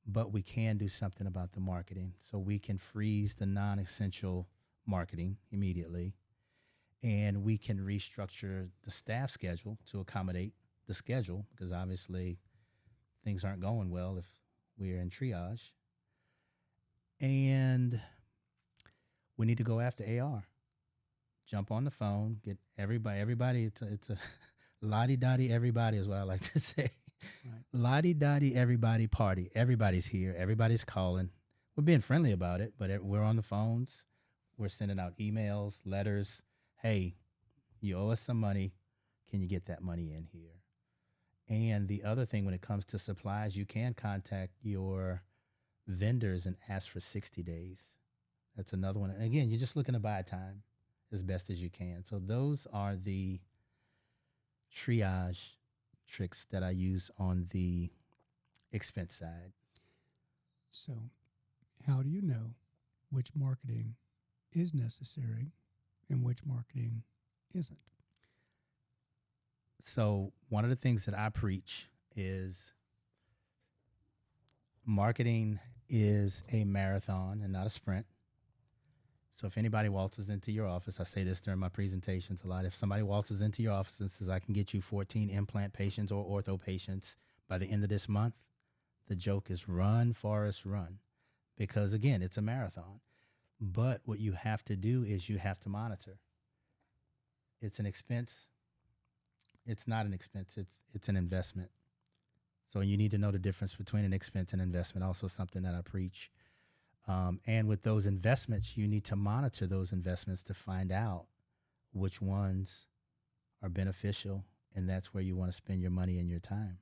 But we can do something about the marketing. So we can freeze the non-essential marketing immediately. And we can restructure the staff schedule to accommodate the schedule, because obviously things aren't going well if we're in triage. And we need to go after AR. Jump on the phone, get everybody. It's a lottie-dottie everybody is what I like to say. Right. Lottie-dottie everybody party. Everybody's here. Everybody's calling. We're being friendly about it, but we're on the phones. We're sending out emails, letters. Hey, you owe us some money. Can you get that money in here? And the other thing, when it comes to supplies, you can contact your vendors and ask for 60 days. That's another one. And again, you're just looking to buy time as best as you can. So those are the triage tricks that I use on the expense side. So how do you know which marketing is necessary and which marketing isn't? So one of the things that I preach is marketing is a marathon and not a sprint. So if anybody waltzes into your office, I say this during my presentations a lot, if somebody waltzes into your office and says, I can get you 14 implant patients or ortho patients by the end of this month, the joke is run, Forrest, run. Because again, it's a marathon. But what you have to do is you have to monitor. It's an expense. It's not an expense. It's an investment. So you need to know the difference between an expense and investment, also something that I preach. And with those investments, you need to monitor those investments to find out which ones are beneficial, and that's where you want to spend your money and your time.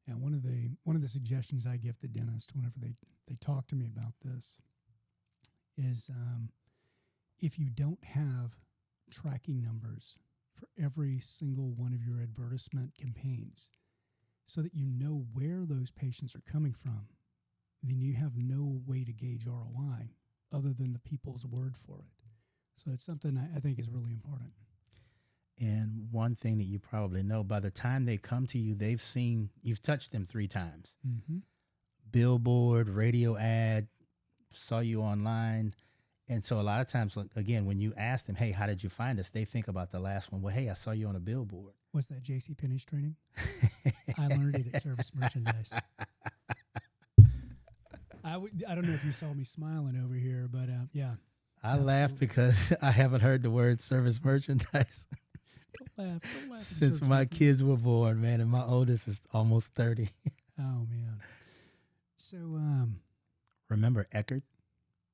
And one of the suggestions I give to dentists whenever they talk to me about this is if you don't have tracking numbers for every single one of your advertisement campaigns so that you know where those patients are coming from, then you have no way to gauge ROI other than the people's word for it. So it's something I think is really important. And one thing that you probably know, by the time they come to you, you've touched them 3 times. Mm-hmm. Billboard, radio ad, saw you online. And so a lot of times, again, when you ask them, hey, how did you find us? They think about the last one. Well, hey, I saw you on a billboard. Was that JCPenney's training? I learned it at Service Merchandise. I don't know if you saw me smiling over here, but yeah. I laugh because I haven't heard the word service merchandise Don't laugh since my kids were born, man, and my oldest is almost 30. Oh, man. So, Remember Eckerd?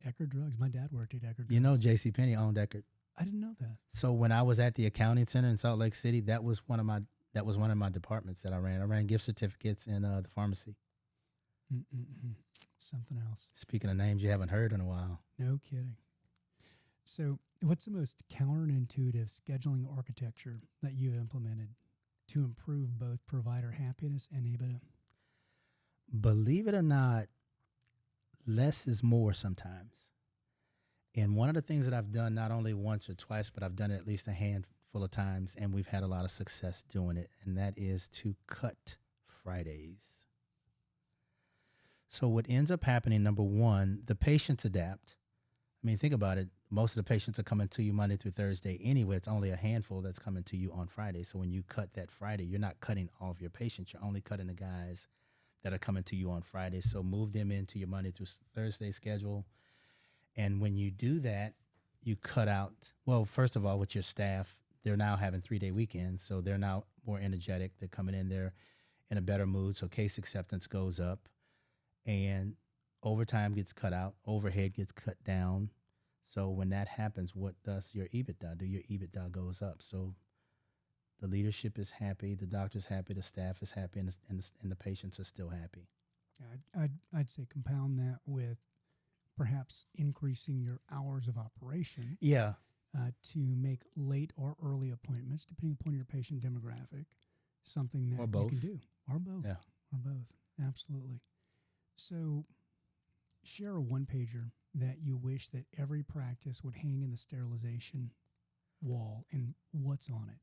Eckerd Drugs. My dad worked at Eckerd Drugs. You know JCPenney owned Eckerd. I didn't know that. So when I was at the accounting center in Salt Lake City, that was one of my departments that I ran. I ran gift certificates in the pharmacy. Something else. Speaking of names you haven't heard in a while. No kidding. So what's the most counterintuitive scheduling architecture that you've implemented to improve both provider happiness and EBITDA? Believe it or not, less is more sometimes. And one of the things that I've done not only once or twice, but I've done it at least a handful of times, and we've had a lot of success doing it, and that is to cut Fridays. So what ends up happening, number one, the patients adapt. I mean, think about it. Most of the patients are coming to you Monday through Thursday anyway. It's only a handful that's coming to you on Friday. So when you cut that Friday, you're not cutting all of your patients. You're only cutting the guys that are coming to you on Friday. So move them into your Monday through Thursday schedule. And when you do that, you cut out, well, first of all, with your staff, they're now having 3-day weekends. So they're now more energetic. They're coming in there in a better mood. So case acceptance goes up. And overtime gets cut out, overhead gets cut down. So when that happens, what does your EBITDA do? Your EBITDA goes up. So the leadership is happy, the doctor's happy, the staff is happy, and the patients are still happy. I'd say compound that with perhaps increasing your hours of operation. Yeah. To make late or early appointments, depending upon your patient demographic, something that you can do. Or both. Yeah. Or both. Absolutely. So share a one-pager that you wish that every practice would hang in the sterilization wall and what's on it.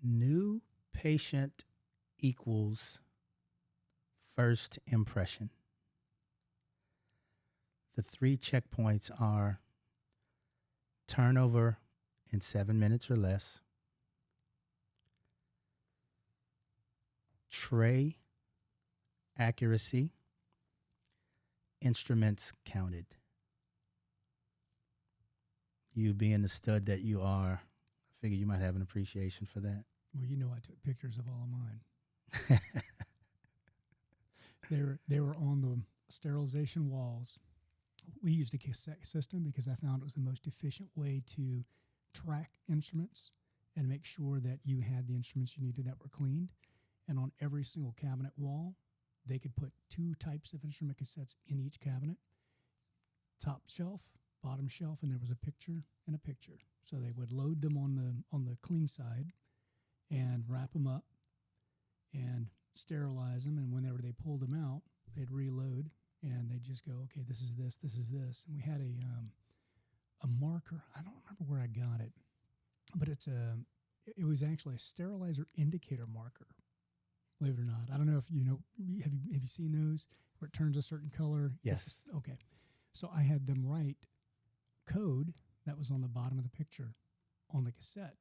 New patient equals first impression. The 3 checkpoints are turnover in 7 minutes or less, X-ray accuracy, instruments counted. You being the stud that you are, I figure you might have an appreciation for that. Well, you know, I took pictures of all of mine. They were on the sterilization walls. We used a cassette system because I found it was the most efficient way to track instruments and make sure that you had the instruments you needed that were cleaned. And on every single cabinet wall, they could put 2 types of instrument cassettes in each cabinet, top shelf, bottom shelf, and there was a picture and a picture. So they would load them on the clean side and wrap them up and sterilize them. And whenever they pulled them out, they'd reload and they'd just go, okay, this is this, this is this. And we had a marker. I don't remember where I got it, but it was actually a sterilizer indicator marker. Believe it or not. I don't know if you know, have you seen those where it turns a certain color? Yes. Okay. So I had them write code that was on the bottom of the picture on the cassette.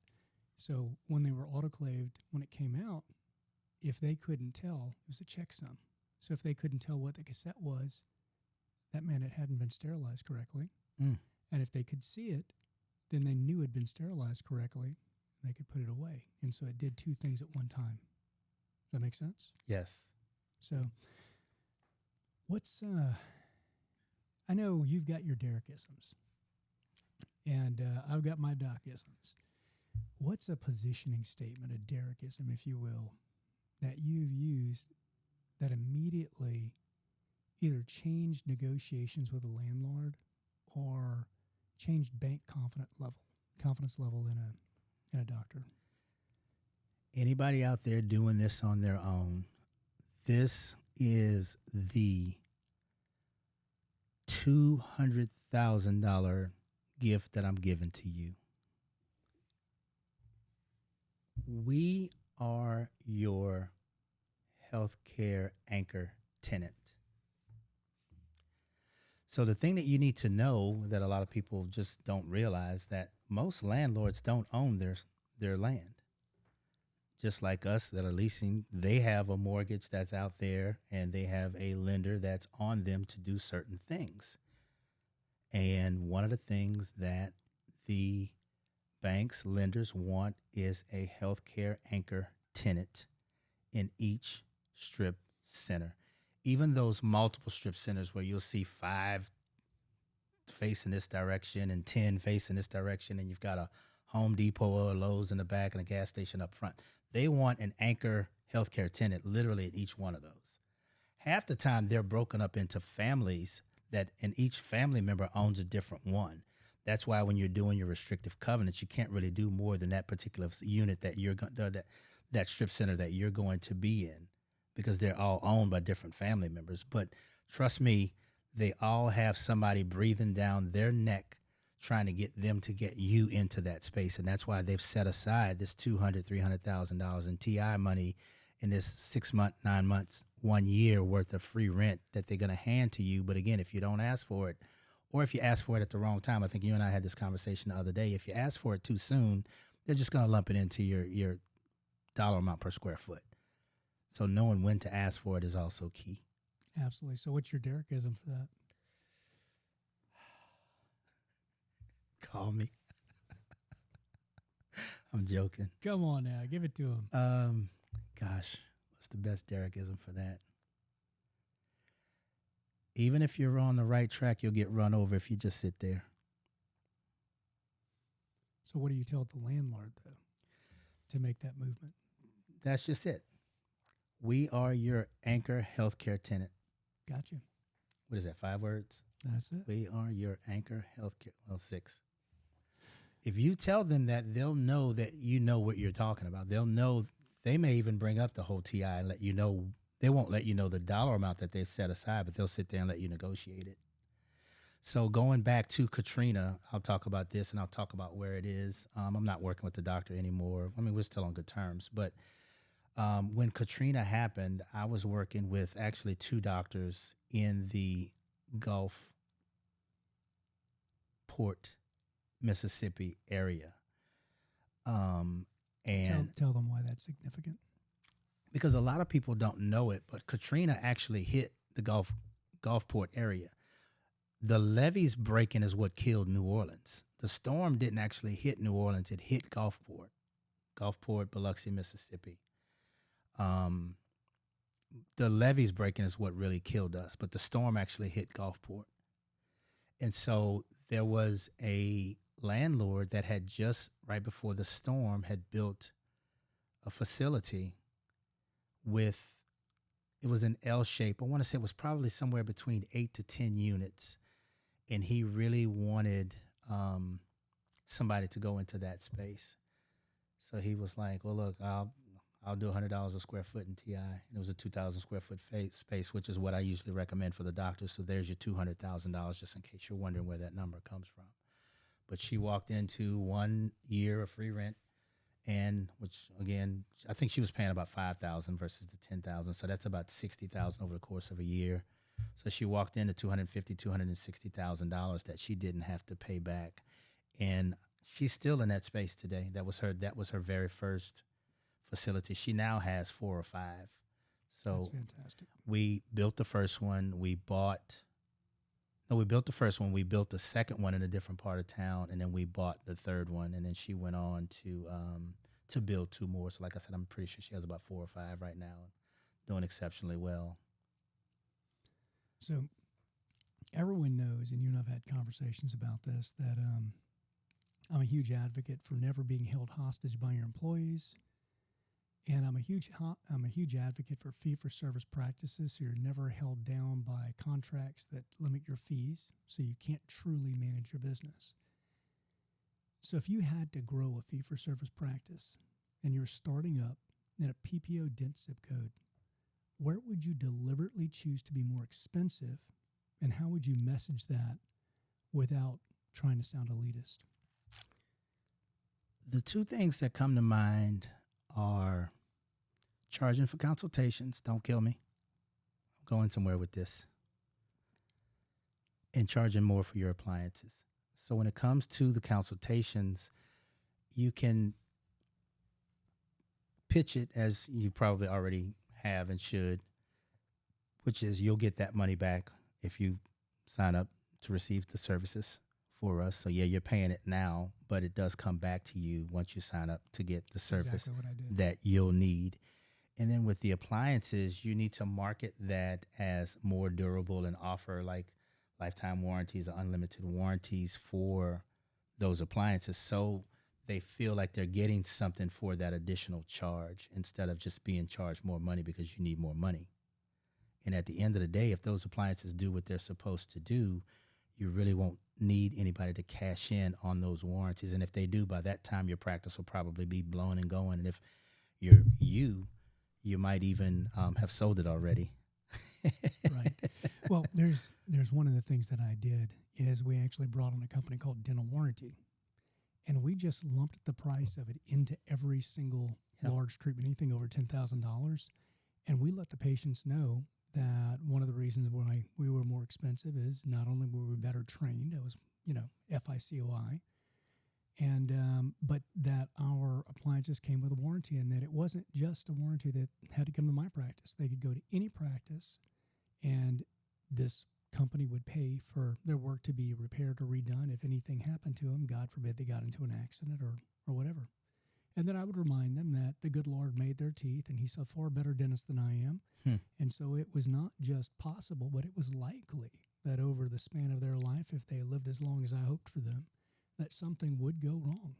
So when they were autoclaved, when it came out, if they couldn't tell, it was a checksum. So if they couldn't tell what the cassette was, that meant it hadn't been sterilized correctly. Mm. And if they could see it, then they knew it had been sterilized correctly. And they could put it away. And so it did 2 things at one time. Does that make sense? Yes. So what's, I know you've got your Derekisms, and I've got my Docisms. What's a positioning statement, a Derekism, if you will, that you've used that immediately either changed negotiations with a landlord or changed bank confidence level in a doctor? Anybody out there doing this on their own, this is the $200,000 gift that I'm giving to you. We are your healthcare anchor tenant. So the thing that you need to know that a lot of people just don't realize, that most landlords don't own their land. Just like us that are leasing, they have a mortgage that's out there and they have a lender that's on them to do certain things. And one of the things that the banks, lenders want is a healthcare anchor tenant in each strip center. Even those multiple strip centers where you'll see 5 facing this direction and 10 facing this direction, and you've got a Home Depot or a Lowe's in the back and a gas station up front. They want an anchor healthcare tenant literally at each one of those. Half the time they're broken up into families and each family member owns a different one. That's why when you're doing your restrictive covenants, you can't really do more than that particular unit that you're that strip center that you're going to be in, because they're all owned by different family members. But trust me, they all have somebody breathing down their neck trying to get them to get you into that space. And that's why they've set aside this $200,000, $300,000 in TI money in this 6 month, 9 months, 1 year worth of free rent that they're going to hand to you. But again, if you don't ask for it, or if you ask for it at the wrong time, I think you and I had this conversation the other day. If you ask for it too soon, they're just going to lump it into your dollar amount per square foot. So knowing when to ask for it is also key. Absolutely. So what's your Derekism for that? Call me. I'm joking. Come on now, give it to him. Gosh, what's the best Derekism for that? Even if you're on the right track, you'll get run over if you just sit there. So what do you tell the landlord, though, to make that movement? That's just it. We are your anchor healthcare tenant. Gotcha. What is that, 5 words? That's it. We are your anchor healthcare. Well, 6. If you tell them that, they'll know that you know what you're talking about. They'll know. They may even bring up the whole TI and let you know. They won't let you know the dollar amount that they've set aside, but they'll sit there and let you negotiate it. So going back to Katrina, I'll talk about this and I'll talk about where it is. I'm not working with the doctor anymore. I mean, we're still on good terms. But when Katrina happened, I was working with actually 2 doctors in the Gulf Port, Mississippi area. And tell them why that's significant. because a lot of people don't know it, but Katrina actually hit the Gulfport area. The levees breaking is what killed New Orleans. The storm didn't actually hit New Orleans. It hit Gulfport, Biloxi, Mississippi. The levees breaking is what really killed us, but the storm actually hit Gulfport. And so there was a landlord that had just right before the storm had built a facility with, it was an L shape. I want to say it was probably somewhere between 8 to 10 units. And he really wanted somebody to go into that space. So he was like, well, look, I'll do $100 a square foot in TI. And it was a 2,000 square foot space, which is what I usually recommend for the doctors. So there's your $200,000, just in case you're wondering where that number comes from. But she walked into 1 year of free rent, and which, again, I think she was paying about $5,000 versus the $10,000. So that's about $60,000 over the course of a year. So she walked into $250,000, $260,000 that she didn't have to pay back. And she's still in that space today. That was her very first facility. She now has 4 or 5. So that's fantastic. We built the first one. We built the first one. We built the second one in a different part of town, and then we bought the third one. And then she went on to build 2 more. So like I said, I'm pretty sure she has about 4 or 5 right now, doing exceptionally well. So everyone knows, and you and I have had conversations about this, that I'm a huge advocate for never being held hostage by your employees. And I'm a huge advocate for fee-for-service practices, so you're never held down by contracts that limit your fees, so you can't truly manage your business. So if you had to grow a fee-for-service practice and you're starting up in a PPO dent zip code, where would you deliberately choose to be more expensive, and how would you message that without trying to sound elitist? The 2 things that come to mind are charging for consultations. Don't kill me. I'm going somewhere with this. And charging more for your appliances. So when it comes to the consultations, you can pitch it as you probably already have and should, which is you'll get that money back if you sign up to receive the services for us. So yeah, you're paying it now, but it does come back to you once you sign up to get the service that you'll need. And then with the appliances, you need to market that as more durable and offer like lifetime warranties or unlimited warranties for those appliances, so they feel like they're getting something for that additional charge instead of just being charged more money because you need more money. And at the end of the day, if those appliances do what they're supposed to do, you really won't need anybody to cash in on those warranties. And if they do, by that time, your practice will probably be blown and going. And if you might even have sold it already. Right. Well, there's one of the things that I did is we actually brought on a company called Dental Warranty. And we just lumped the price of it into every single large treatment, anything over $10,000. And we let the patients know that one of the reasons why we were more expensive is not only were we better trained, it was, FICOI, and but that our appliances came with a warranty, and that it wasn't just a warranty that had to come to my practice. They could go to any practice, and this company would pay for their work to be repaired or redone if anything happened to them. God forbid they got into an accident or whatever. And then I would remind them that the good Lord made their teeth, and he's a far better dentist than I am. And so it was not just possible, but it was likely that over the span of their life, if they lived as long as I hoped for them, that something would go wrong,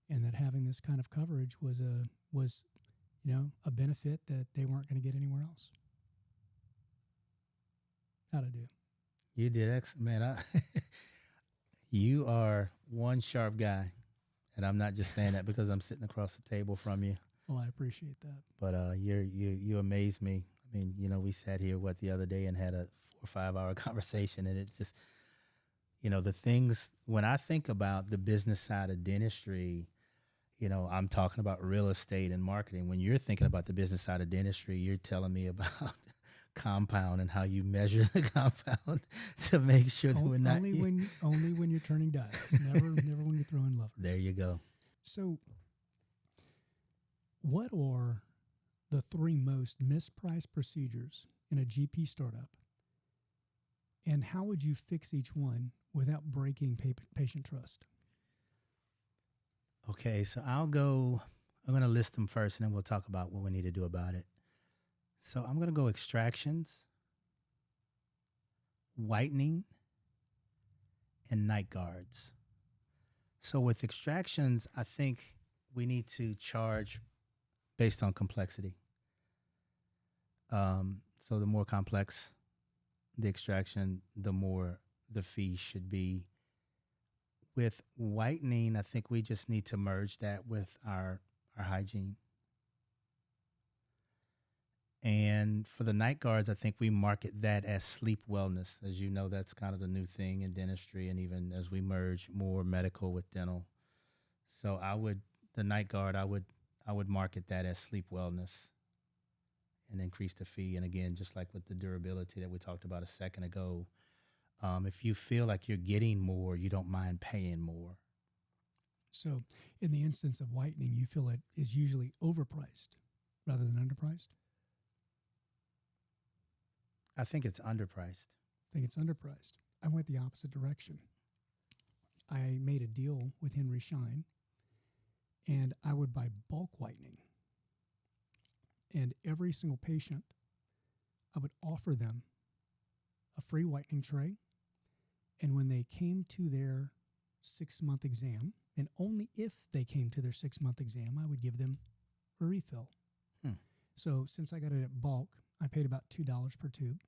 and that having this kind of coverage was a benefit that they weren't going to get anywhere else. How'd I do? You did excellent, man. You are one sharp guy, and I'm not just saying that because I'm sitting across the table from you. Well, I appreciate that. But you amaze me. I mean, we sat here the other day and had a 4 or 5 hour conversation, and it just, the things when I think about the business side of dentistry, I'm talking about real estate and marketing. When you're thinking about the business side of dentistry, you're telling me about compound and how you measure the compound to make sure that we're not only when you're turning dials, never when you're throwing levers. There you go. So, what are the 3 most mispriced procedures in a GP startup, and how would you fix each one without breaking patient trust? Okay, so I'm going to list them first, and then we'll talk about what we need to do about it. So I'm going to go extractions, whitening, and night guards. So with extractions, I think we need to charge based on complexity. So the more complex the extraction, the more the fee should be. With whitening, I think we just need to merge that with our hygiene. And for the night guards, I think we market that as sleep wellness. As you know, that's kind of the new thing in dentistry, and even as we merge more medical with dental. So the night guard, I would market that as sleep wellness and increase the fee. And again, just like with the durability that we talked about a second ago, if you feel like you're getting more, you don't mind paying more. So in the instance of whitening, you feel it is usually overpriced rather than underpriced? I think it's underpriced. I think it's underpriced. I went the opposite direction. I made a deal with Henry Schein, and I would buy bulk whitening. And every single patient, I would offer them a free whitening tray. And when they came to their 6-month exam, and only if they came to their 6-month exam, I would give them a refill. So since I got it at bulk, I paid about $2 per tube.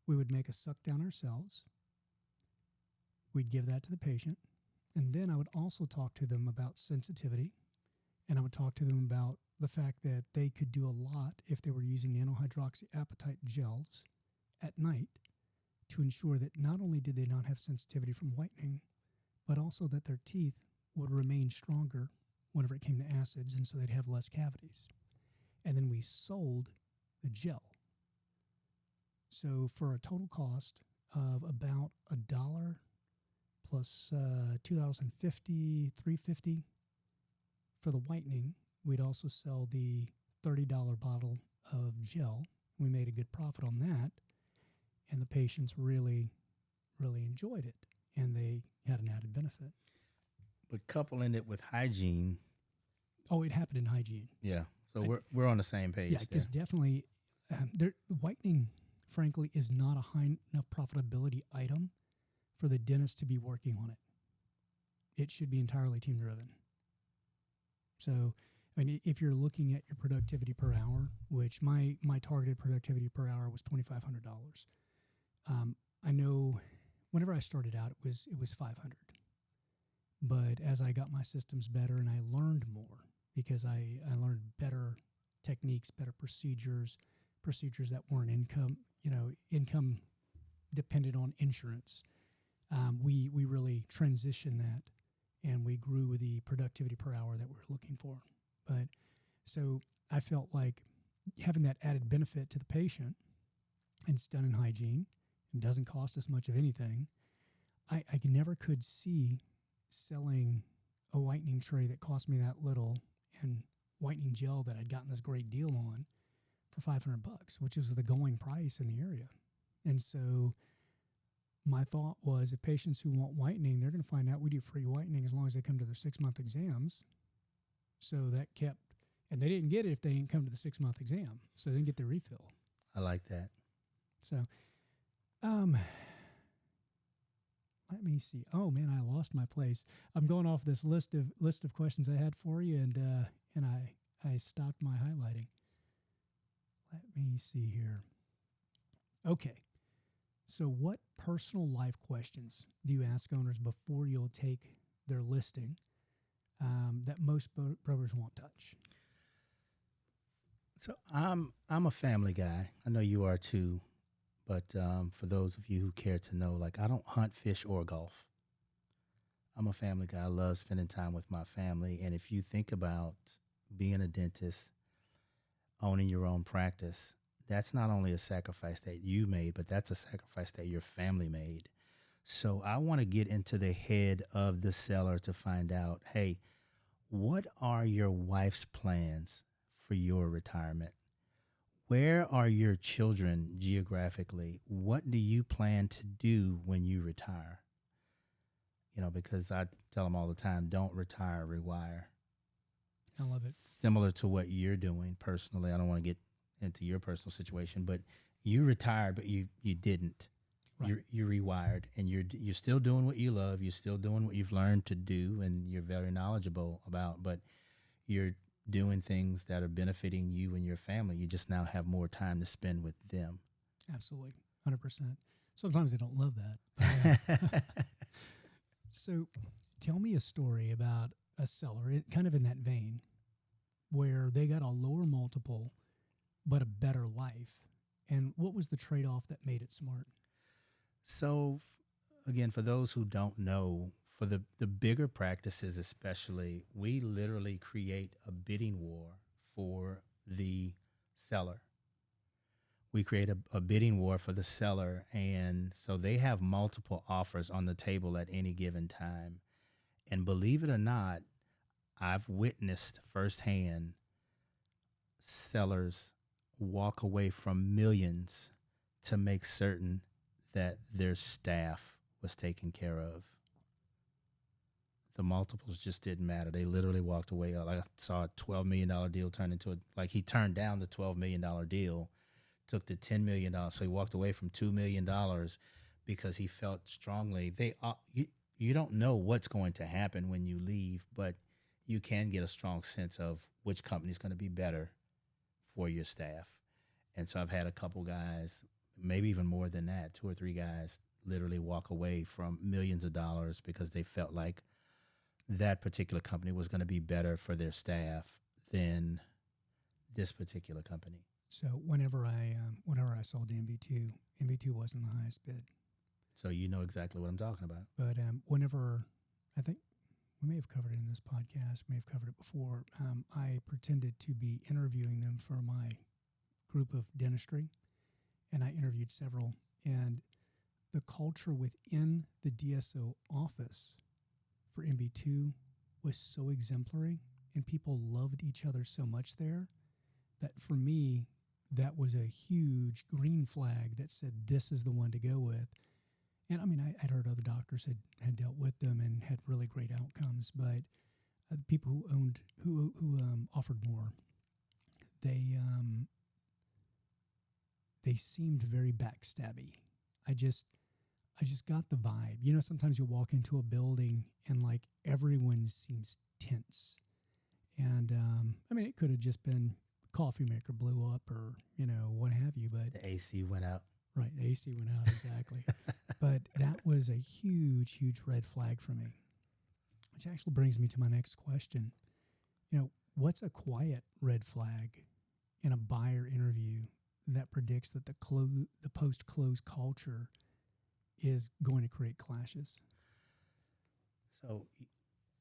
We would make a suck down ourselves. We'd give that to the patient. And then I would also talk to them about sensitivity. And I would talk to them about the fact that they could do a lot if they were using nanohydroxyapatite gels at night to ensure that not only did they not have sensitivity from whitening, but also that their teeth would remain stronger whenever it came to acids, and so they'd have less cavities. And then we sold the gel. So for a total cost of about $1 plus $2.50, $3.50 for the whitening, we'd also sell the $30 bottle of gel. We made a good profit on that, and the patients really, really enjoyed it, and they had an added benefit. But coupling it with hygiene. Oh, it happened in hygiene. Yeah. So we're on the same page. Yeah, because definitely, whitening, frankly, is not a high enough profitability item for the dentist to be working on it. It should be entirely team driven. So, I mean, if you're looking at your productivity per hour, which my targeted productivity per hour was $2,500. I know whenever I started out, it was $500. But as I got my systems better and I learned more, because I learned better techniques, better procedures that weren't income dependent on insurance. We really transitioned that, and we grew the productivity per hour that we're looking for. But so I felt like having that added benefit to the patient, and it's done in hygiene and doesn't cost us much of anything. I never could see selling a whitening tray that cost me that little and whitening gel that I'd gotten this great deal on for $500, which was the going price in the area. And so my thought was, if patients who want whitening, they're going to find out we do free whitening as long as they come to their 6-month exams. So that kept, and they didn't get it if they didn't come to the 6-month exam. So they didn't get their refill. I like that. So, let me see. Oh man, I lost my place. I'm going off this list of questions I had for you, and I stopped my highlighting. Let me see here. Okay. So what personal life questions do you ask owners before you'll take their listing that most brokers won't touch? So I'm a family guy. I know you are too. But for those of you who care to know, like, I don't hunt, fish, or golf. I'm a family guy. I love spending time with my family. And if you think about being a dentist, owning your own practice, that's not only a sacrifice that you made, but that's a sacrifice that your family made. So I want to get into the head of the seller to find out, hey, what are your wife's plans for for your retirement. Where are your children geographically? What do you plan to do when you retire? Because I tell them all the time, don't retire, rewire. I love it. Similar to what you're doing personally. I don't want to get into your personal situation, but you retired, but you didn't. Right. You're rewired, and you're still doing what you love. You're still doing what you've learned to do, and you're very knowledgeable about. But you're doing things that are benefiting you and your family. You just now have more time to spend with them. Absolutely, 100%. Sometimes they don't love that. So, tell me a story about a seller, kind of in that vein, where they got a lower multiple, but a better life. And what was the trade-off that made it smart? So, again, for those who don't know, for the bigger practices especially, we literally create a bidding war for the seller. We create a bidding war for the seller, and so they have multiple offers on the table at any given time. And believe it or not, I've witnessed firsthand sellers walk away from millions to make certain that their staff was taken care of. The multiples just didn't matter. They literally walked away. Like I saw a $12 million deal turn into he turned down the $12 million deal, took the $10 million. So he walked away from $2 million because he felt strongly. You don't know what's going to happen when you leave, but you can get a strong sense of which company is going to be better for your staff. And so I've had a couple guys, maybe even more than that, 2 or 3 guys literally walk away from millions of dollars because they felt like that particular company was going to be better for their staff than this particular company. So whenever I sold MV2 wasn't the highest bid. So you know exactly what I'm talking about. But whenever, I think we may have covered it in this podcast, may have covered it before, I pretended to be interviewing them for my group of dentistry, and I interviewed several. And the culture within the DSO office for MV2 was so exemplary, and people loved each other so much there that for me, that was a huge green flag that said this is the one to go with. And I mean, I'd heard other doctors had dealt with them and had really great outcomes, but the people who offered more, they seemed very backstabby. I just got the vibe. You know, sometimes you walk into a building and like everyone seems tense. And I mean, it could have just been coffee maker blew up or, what have you. But the AC went out. Right, the AC went out, exactly. But that was a huge, huge red flag for me, which actually brings me to my next question. What's a quiet red flag in a buyer interview that predicts that the post-close culture is going to create clashes? So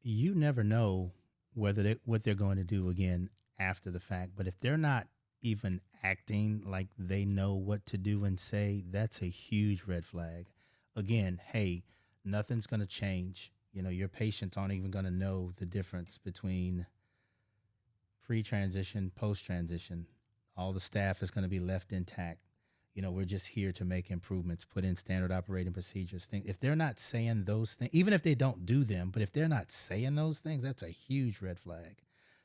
you never know what they're going to do again after the fact. But if they're not even acting like they know what to do and say, that's a huge red flag. Again, hey, nothing's going to change. Your patients aren't even going to know the difference between pre-transition, post-transition. All the staff is going to be left intact. We're just here to make improvements, put in standard operating procedures. If they're not saying those things, even if they don't do them, but if they're not saying those things, that's a huge red flag.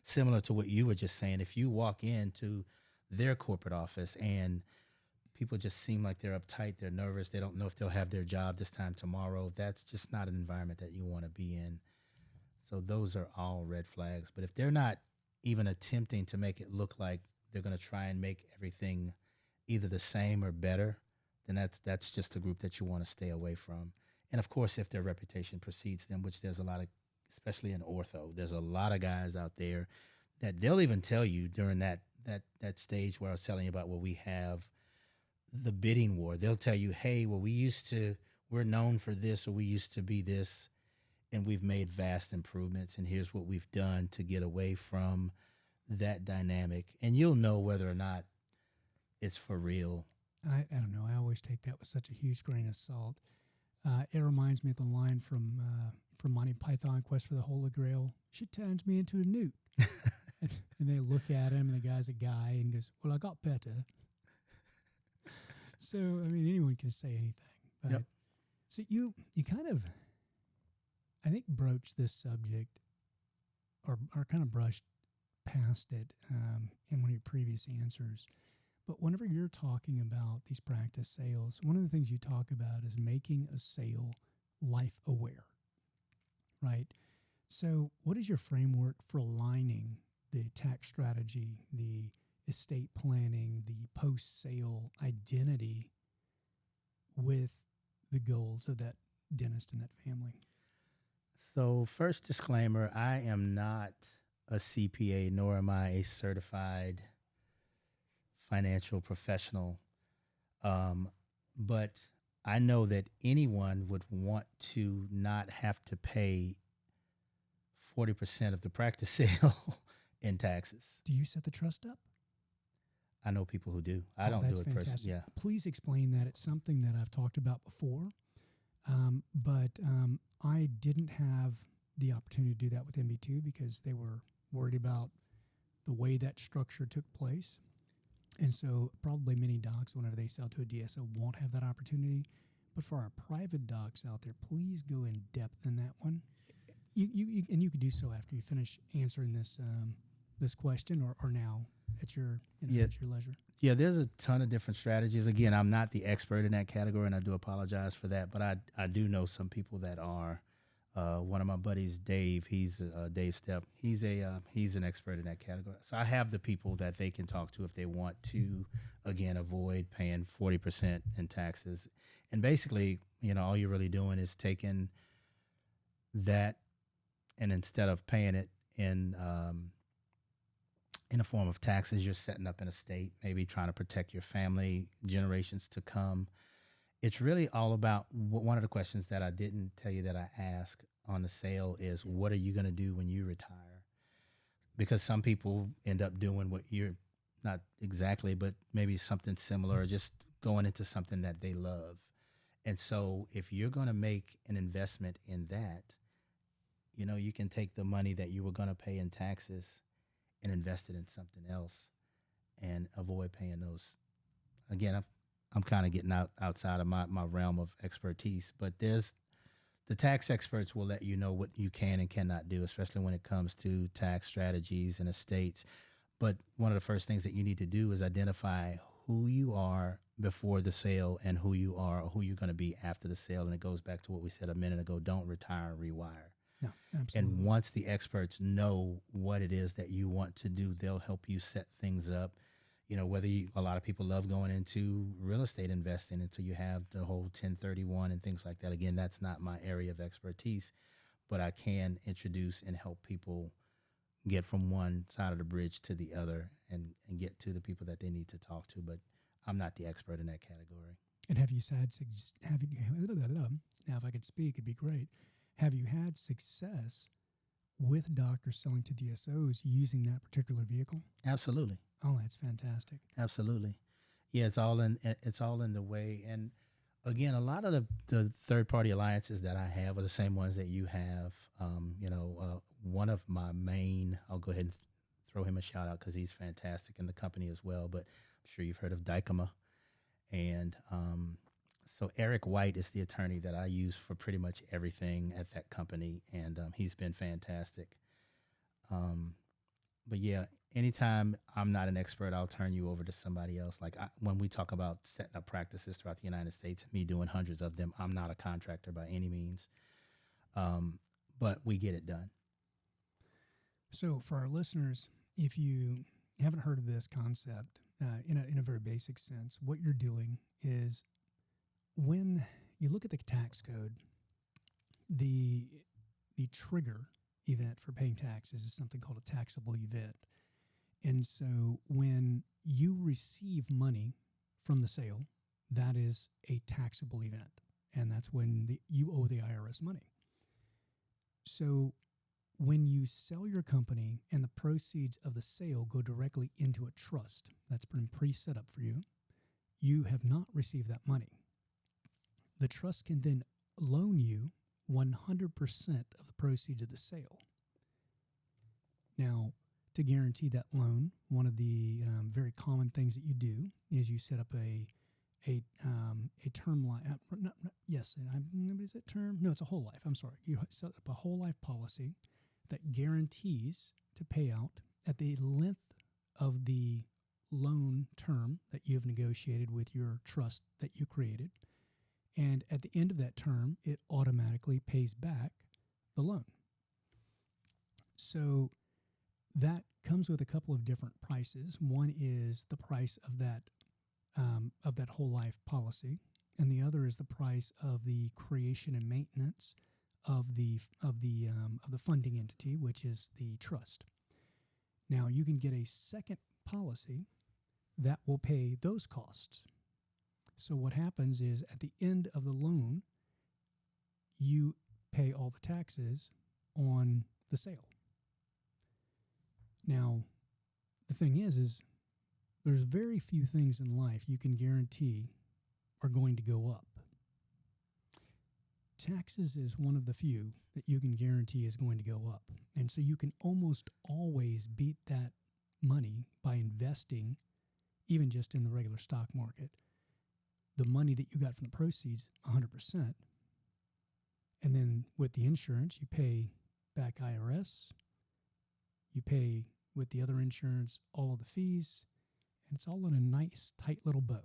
Similar to what you were just saying, if you walk into their corporate office and people just seem like they're uptight, they're nervous, they don't know if they'll have their job this time tomorrow, that's just not an environment that you want to be in. So those are all red flags. But if they're not even attempting to make it look like they're going to try and make everything either the same or better, then that's just a group that you want to stay away from. And of course, if their reputation precedes them, which there's a lot of, especially in ortho, there's a lot of guys out there that they'll even tell you during that stage where I was telling you about where we have the bidding war. They'll tell you, hey, well, we're known for this, or we used to be this, and we've made vast improvements, and here's what we've done to get away from that dynamic. And you'll know whether or not it's for real. I don't know. I always take that with such a huge grain of salt. It reminds me of the line from Monty Python, Quest for the Holy Grail. She turns me into a newt. And they look at him, and the guy's a guy, and goes, "Well, I got better." So, I mean, anyone can say anything. But Yep. so you kind of, I think, broached this subject or kind of brushed past it in one of your previous answers. But whenever you're talking about these practice sales, one of the things you talk about is making a sale life aware, right? So what is your framework for aligning the tax strategy, the estate planning, the post-sale identity with the goals of that dentist and that family? So, first disclaimer, I am not a CPA, nor am I a certified financial professional. But I know that anyone would want to not have to pay 40% of the practice sale in taxes. Do you set the trust up? I know people who do. I don't That's do it personally. fantastic. Yeah. Please explain that. It's something that I've talked about before, but I didn't have the opportunity to do that with MB2 because they were worried about the way that structure took place. And so probably many docs, whenever they sell to a DSO, won't have that opportunity. But for our private docs out there, please go in depth in that one. You could do so after you finish answering this this question or now at your at your leisure. Yeah, there's a ton of different strategies. Again, I'm not the expert in that category, and I do apologize for that. But I do know some people that are. One of my buddies, Dave, he's Dave Stepp. He's an expert in that category. So I have the people that they can talk to if they want to, again, avoid paying 40% in taxes. And basically, all you're really doing is taking that, and instead of paying it in a form of taxes, you're setting up an estate, maybe trying to protect your family, generations to come. It's really all about one of the questions that I didn't tell you that I ask on the sale is, what are you going to do when you retire? Because some people end up doing what you're not exactly, but maybe something similar, or just going into something that they love. And so if you're going to make an investment in that, you can take the money that you were going to pay in taxes and invest it in something else and avoid paying those. Again, I'm kind of getting outside of my realm of expertise, but the tax experts will let you know what you can and cannot do, especially when it comes to tax strategies and estates. But one of the first things that you need to do is identify who you are before the sale and who you are or who you're going to be after the sale. And it goes back to what we said a minute ago, don't retire, rewire. No, absolutely. And once the experts know what it is that you want to do, they'll help you set things up. Whether a lot of people love going into real estate investing until you have the whole 1031 and things like that. Again, that's not my area of expertise, but I can introduce and help people get from one side of the bridge to the other and get to the people that they need to talk to. But I'm not the expert in that category. And have you now if I could speak, it'd be great. Have you had success with doctors selling to DSOs using that particular vehicle? Absolutely. Oh, that's fantastic. Absolutely. Yeah, it's all in the way. And again, a lot of the third-party alliances that I have are the same ones that you have. One of my main, I'll go ahead and throw him a shout out because he's fantastic in the company as well, but I'm sure you've heard of Dykema. And so Eric White is the attorney that I use for pretty much everything at that company, and he's been fantastic. But yeah, anytime I'm not an expert, I'll turn you over to somebody else. Like when we talk about setting up practices throughout the United States, me doing hundreds of them, I'm not a contractor by any means, but we get it done. So for our listeners, if you haven't heard of this concept in a very basic sense, what you're doing is when you look at the tax code, the trigger event for paying taxes is something called a taxable event. And so when you receive money from the sale, that is a taxable event. And that's when you owe the IRS money. So when you sell your company and the proceeds of the sale go directly into a trust that's been pre-set up for you, you have not received that money. The trust can then loan you 100% of the proceeds of the sale. Now, to guarantee that loan, one of the very common things that you do is you set up a term life. Is it term? No, it's a whole life. I'm sorry. You set up a whole life policy that guarantees to pay out at the length of the loan term that you have negotiated with your trust that you created. And at the end of that term, it automatically pays back the loan. So that comes with a couple of different prices. One is the price of that whole life policy, and the other is the price of the creation and maintenance of the funding entity, which is the trust. Now you can get a second policy that will pay those costs. So what happens is at the end of the loan, you pay all the taxes on the sale. Now, the thing is there's very few things in life you can guarantee are going to go up. Taxes is one of the few that you can guarantee is going to go up. And so you can almost always beat that money by investing, even just in the regular stock market, the money that you got from the proceeds 100%. And then with the insurance, you pay back IRS, you pay with the other insurance all of the fees, and it's all in a nice, tight little bow.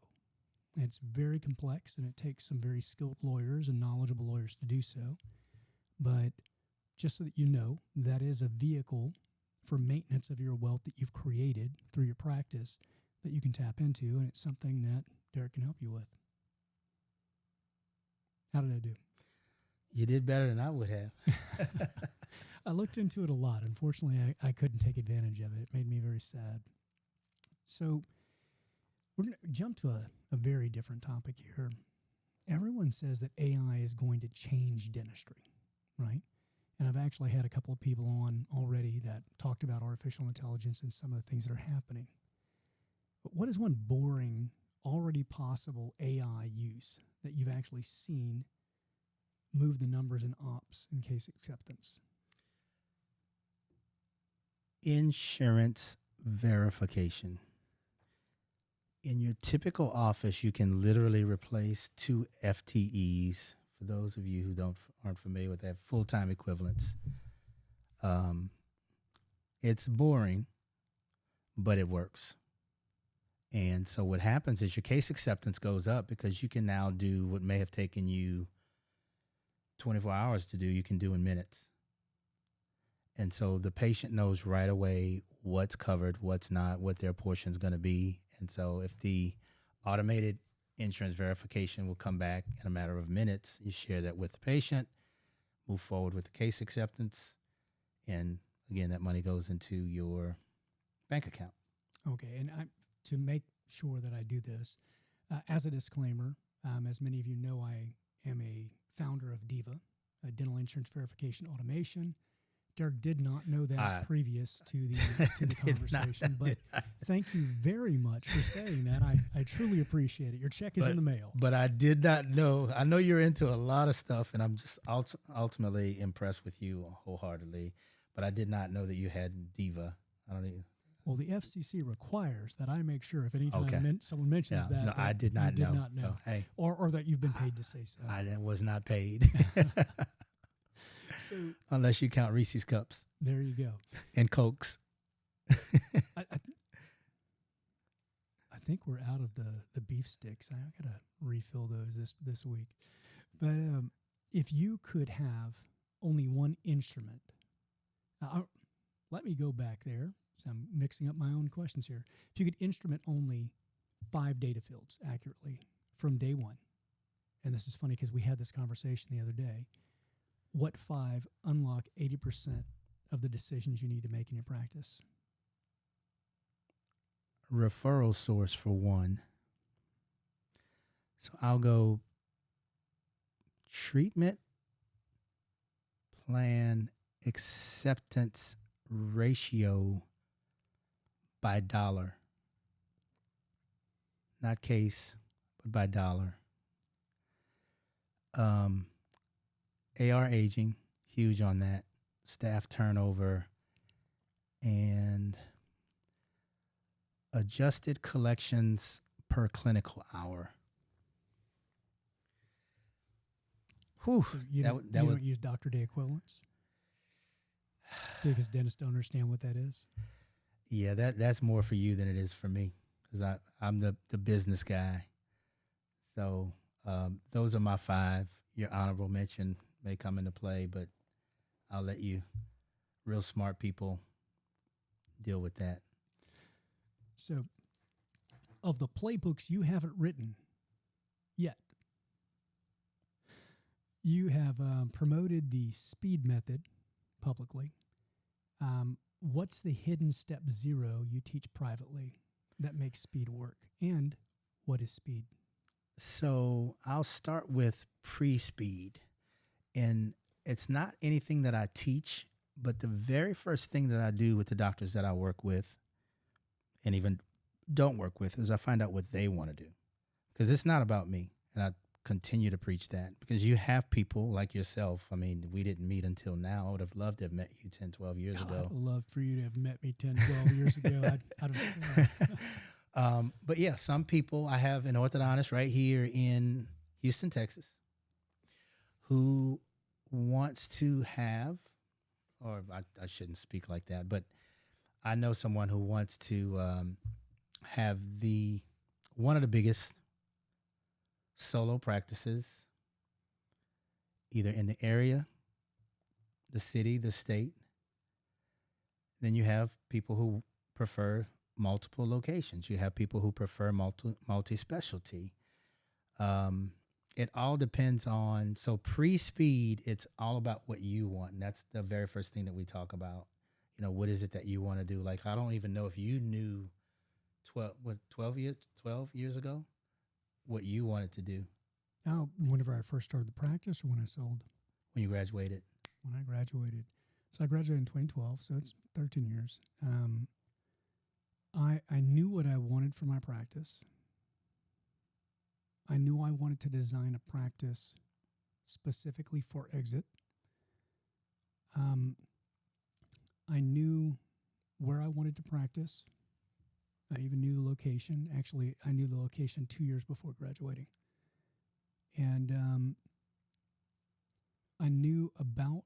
And it's very complex, and it takes some very skilled lawyers and knowledgeable lawyers to do so. But just so that you know, that is a vehicle for maintenance of your wealth that you've created through your practice that you can tap into, and it's something that Derek can help you with. How did I do? You did better than I would have. I looked into it a lot. Unfortunately, I couldn't take advantage of it. It made me very sad. So we're going to jump to a very different topic here. Everyone says that AI is going to change dentistry, right? And I've actually had a couple of people on already that talked about artificial intelligence and some of the things that are happening. But what is one boring, already possible AI use that you've actually seen move the numbers in ops in case acceptance? Insurance verification. In your typical office, you can literally replace 2 FTEs. For those of you who aren't familiar with that, full-time equivalents. It's boring, but it works. And so what happens is your case acceptance goes up because you can now do what may have taken you 24 hours to do, you can do in minutes. And so the patient knows right away what's covered, what's not, what their portion is going to be. And so if the automated insurance verification will come back in a matter of minutes, you share that with the patient, move forward with the case acceptance, and again, that money goes into your bank account. Okay, and to make sure that I do this, as a disclaimer, as many of you know, I am a founder of DIVA, a dental insurance verification automation. Derek did not know that previous to the conversation, but thank you very much for saying that. I truly appreciate it. Your check is in the mail. But I did not know. I know you're into a lot of stuff, and I'm just ultimately impressed with you wholeheartedly. But I did not know that you had DIVA. I don't even. Well, the FCC requires that I make sure if any time someone mentions that, no, that I did not know. So, hey, or that you've been paid to say so. I was not paid. So, unless you count Reese's Cups. There you go. And Cokes. I think we're out of the beef sticks. I got to refill those this week. But if you could have only one instrument, let me go back there. So I'm mixing up my own questions here. If you could instrument only 5 data fields accurately from day one, and this is funny because we had this conversation the other day, what 5 unlock 80% of the decisions you need to make in your practice? Referral source for one. So I'll go treatment plan acceptance ratio by dollar. Not case, but by dollar. AR aging, huge on that. Staff turnover, and adjusted collections per clinical hour. Whew, So you that don't, would- you that would- don't use doctor day equivalents? Because dentists don't understand what that is. Yeah, that's more for you than it is for me, because I'm the business guy. So those are my 5. Your honorable mention may come into play, but I'll let you real smart people deal with that. So, of the playbooks you haven't written yet, you have promoted the speed method publicly. What's the hidden step 0 you teach privately that makes speed work? And what is speed? So I'll start with pre-speed, and it's not anything that I teach, but the very first thing that I do with the doctors that I work with, and even don't work with, is I find out what they want to do, because it's not about me. And I continue to preach that, because you have people like yourself. I mean, we didn't meet until now. I would have loved to have met you 10, 12 years I'd ago. have loved for you to have met me 10, 12 years ago. But yeah, some people, I have an orthodontist right here in Houston, Texas, who wants to have, or I shouldn't speak like that, but I know someone who wants to have one of the biggest solo practices, either in the area, the city, the state. Then you have people who prefer multiple locations. You have people who prefer multi-specialty. It all depends on, so pre-speed, it's all about what you want. And that's the very first thing that we talk about. You know, what is it that you want to do? Like, I don't even know if you knew 12 years ago what you wanted to do Now, whenever I first started the practice or when I sold? when you graduated. When I graduated. So I graduated in 2012, so it's 13 years. I knew what I wanted for my practice. I knew I wanted to design a practice specifically for exit. I knew where I wanted to practice. I even knew the location. Actually, I knew the location 2 years before graduating. And I knew about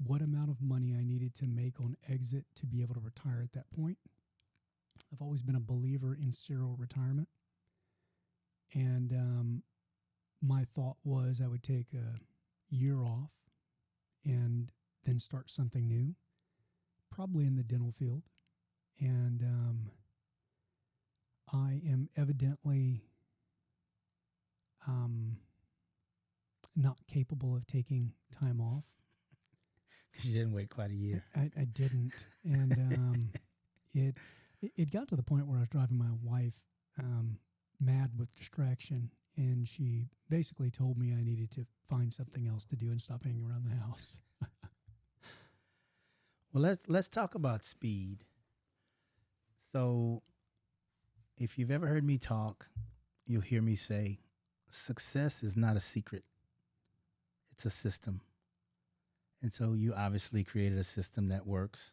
what amount of money I needed to make on exit to be able to retire at that point. I've always been a believer in serial retirement. And my thought was I would take a year off and then start something new, probably in the dental field. And I am evidently not capable of taking time off. Because you didn't wait quite a year. I didn't. And it got to the point where I was driving my wife mad with distraction. And she basically told me I needed to find something else to do and stop hanging around the house. Well, let's talk about speed. So if you've ever heard me talk, you'll hear me say, success is not a secret. It's a system. And so you obviously created a system that works,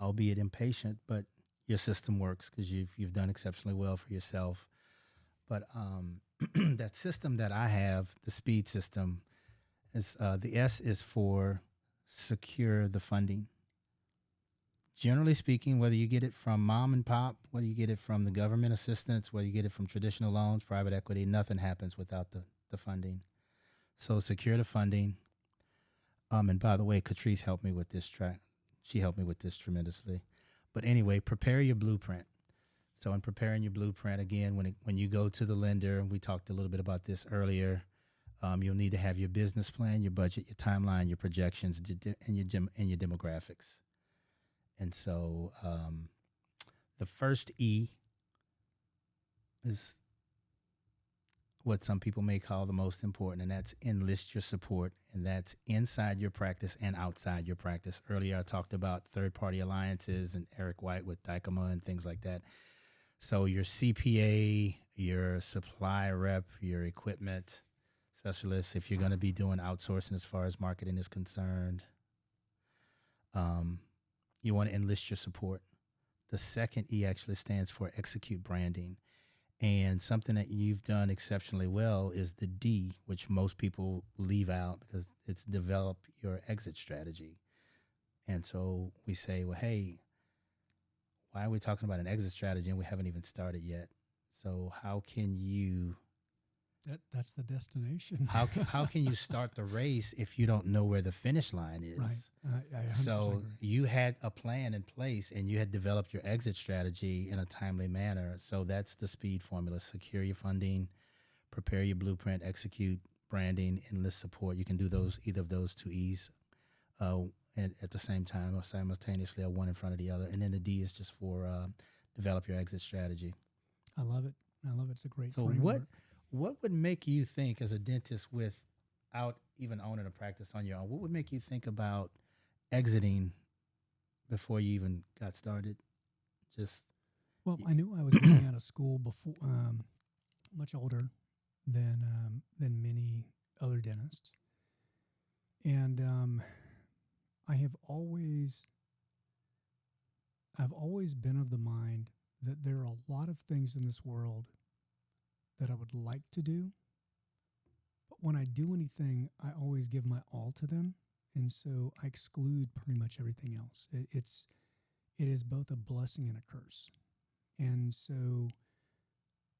albeit impatient, but your system works because you've done exceptionally well for yourself. But that system that I have, the speed system, is the S is for secure the funding. Generally speaking, whether you get it from mom and pop, whether you get it from the government assistance, whether you get it from traditional loans, private equity, nothing happens without the funding. So secure the funding. And by the way, Catrice helped me with this track. She helped me with this tremendously. But anyway, prepare your blueprint. So in preparing your blueprint, again, when you go to the lender, and we talked a little bit about this earlier, you'll need to have your business plan, your budget, your timeline, your projections, and your demographics. And so the first E is what some people may call the most important, and that's enlist your support, and that's inside your practice and outside your practice. Earlier, I talked about third-party alliances and Eric White with Dykema and things like that. So your CPA, your supply rep, your equipment specialist, if you're going to be doing outsourcing as far as marketing is concerned, you want to enlist your support. The second E actually stands for execute branding. And something that you've done exceptionally well is the D, which most people leave out because it's develop your exit strategy. And so we say, well, hey, why are we talking about an exit strategy and we haven't even started yet? So how can you That's the destination. how can you start the race if you don't know where the finish line is? Right. I 100% So agree. you had a plan in place and you had developed your exit strategy in a timely manner. So that's the SPEED formula: secure your funding, prepare your blueprint, execute branding, enlist support. You can do those, either of those two E's, and at the same time or simultaneously, or one in front of the other. And then the D is just for develop your exit strategy. I love it. I love it. It's a great So framework. what would make you think, as a dentist without even owning a practice on your own, what would make you think about exiting before you even got started? Just Well, I knew I was getting out of school before, much older than many other dentists, and I've always been of the mind that there are a lot of things in this world that I would like to do, but when I do anything, I always give my all to them, and so I exclude pretty much everything else. It is both a blessing and a curse. And so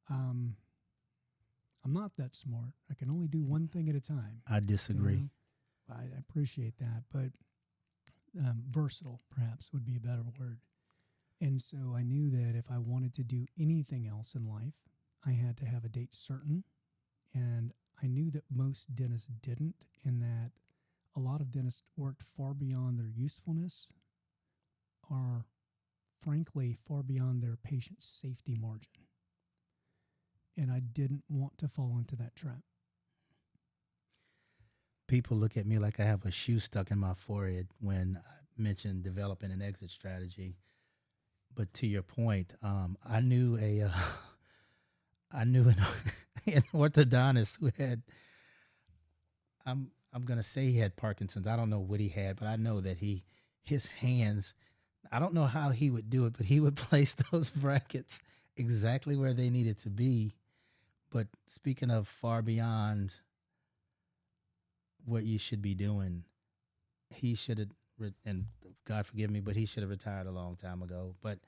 I'm not that smart. I can only do one thing at a time. I disagree. You know? I appreciate that, but versatile perhaps would be a better word. And so I knew that if I wanted to do anything else in life, I had to have a date certain. And I knew that most dentists didn't, in that a lot of dentists worked far beyond their usefulness, or frankly, far beyond their patient safety margin. And I didn't want to fall into that trap. People look at me like I have a shoe stuck in my forehead when I mentioned developing an exit strategy. But to your point, I knew an orthodontist who had, I'm gonna say he had Parkinson's. I don't know what he had, but I know that his hands, I don't know how he would do it, but he would place those brackets exactly where they needed to be. But speaking of far beyond what you should be doing, he should have, and God forgive me, but he should have retired a long time ago. But,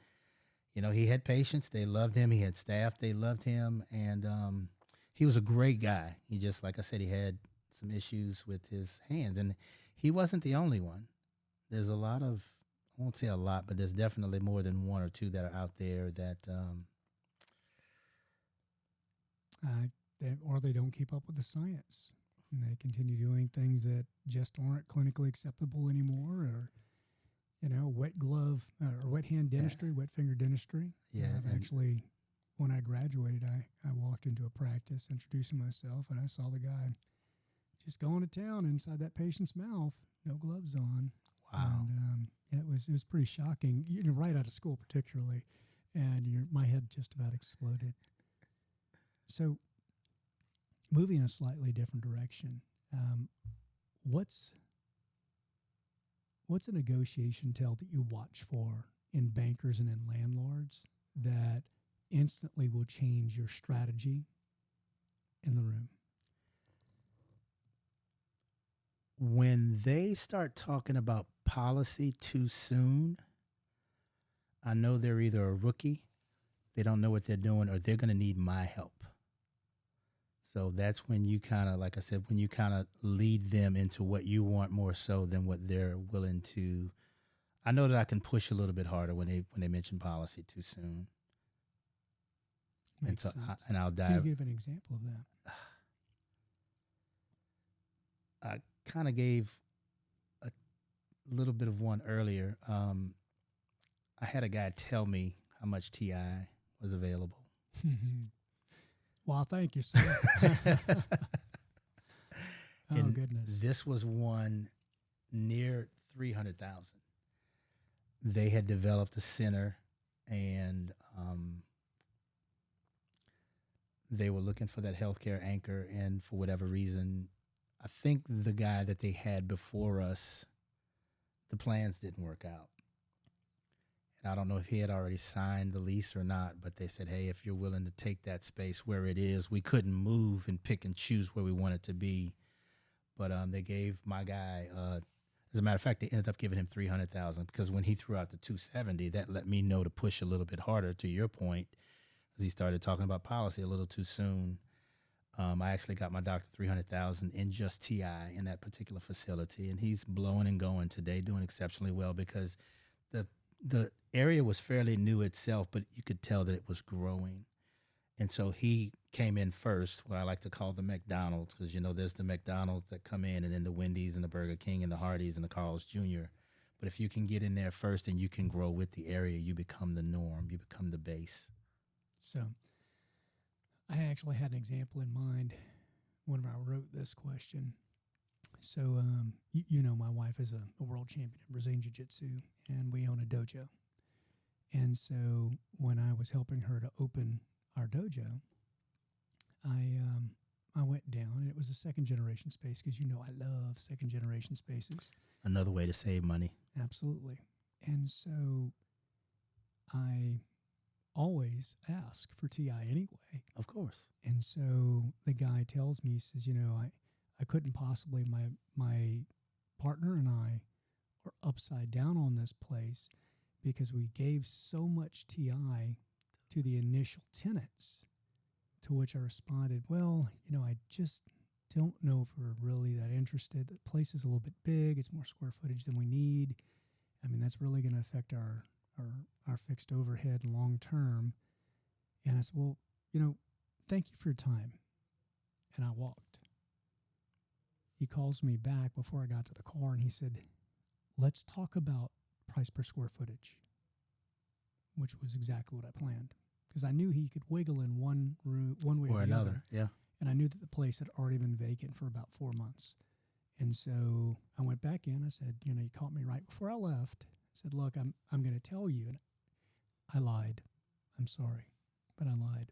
you know, he had patients. They loved him. He had staff. They loved him. And he was a great guy. He just, like I said, he had some issues with his hands. And he wasn't the only one. There's a lot of, I won't say a lot, but there's definitely more than one or two that are out there that Or they don't keep up with the science, and they continue doing things that just aren't clinically acceptable anymore, or, you know, wet glove or wet hand dentistry, wet finger dentistry. Yeah, I've actually, when I graduated, I walked into a practice introducing myself, and I saw the guy just going to town inside that patient's mouth, no gloves on. wow. And it was pretty shocking. You're right out of school, particularly, and my head just about exploded. So, moving in a slightly different direction, what's a negotiation tell that you watch for in bankers and in landlords that instantly will change your strategy in the room? When they start talking about policy too soon, I know they're either a rookie, they don't know what they're doing, or they're going to need my help. So that's when you kind of, like I said, when you kind of lead them into what you want more so than what they're willing to. I know that I can push a little bit harder when they mention policy too soon. Makes and so sense. and I'll Can dive. you give an example of that? I kind of gave a little bit of one earlier. I had a guy tell me how much TI was available. Well, thank you, sir. Oh, And goodness. this was one near 300,000. They had developed a center, and they were looking for that healthcare anchor. And for whatever reason, I think the guy that they had before us, the plans didn't work out. And I don't know if he had already signed the lease or not, but they said, hey, if you're willing to take that space where it is, we couldn't move and pick and choose where we wanted to be. But they gave my guy, as a matter of fact, they ended up giving him $300,000 because when he threw out the 270, that let me know to push a little bit harder, to your point, as he started talking about policy a little too soon. I actually got my doctor $300,000 in just TI in that particular facility, and he's blowing and going today, doing exceptionally well because the area was fairly new itself, but you could tell that it was growing. And so he came in first, what I like to call the McDonald's, because, you know, there's the McDonald's that come in, and then the Wendy's and the Burger King and the Hardee's and the Carl's Jr. But if you can get in there first and you can grow with the area, you become the norm, you become the base. So I actually had an example in mind whenever I wrote this question. So, you know, my wife is a world champion in Brazilian Jiu-Jitsu, and we own a dojo. And so when I was helping her to open our dojo, I went down, and it was a second-generation space because, you know, I love second-generation spaces. Another way to save money. Absolutely. And so I always ask for TI anyway. Of course. And so the guy tells me, he says, you know, I couldn't possibly, my partner and I are upside down on this place because we gave so much TI to the initial tenants, to which I responded, well, you know, I just don't know if we're really that interested. The place is a little bit big. It's more square footage than we need. I mean, that's really going to affect our fixed overhead long term. And I said, well, you know, thank you for your time. And I walked. He calls me back before I got to the car, and he said, let's talk about price per square footage, which was exactly what I planned, because I knew he could wiggle in one way or the another. other. Yeah. And I knew that the place had already been vacant for about 4 months. And so I went back in. I said, you know, you caught me right before I left. I said, look, I'm going to tell you. And I lied. I'm sorry, but I lied.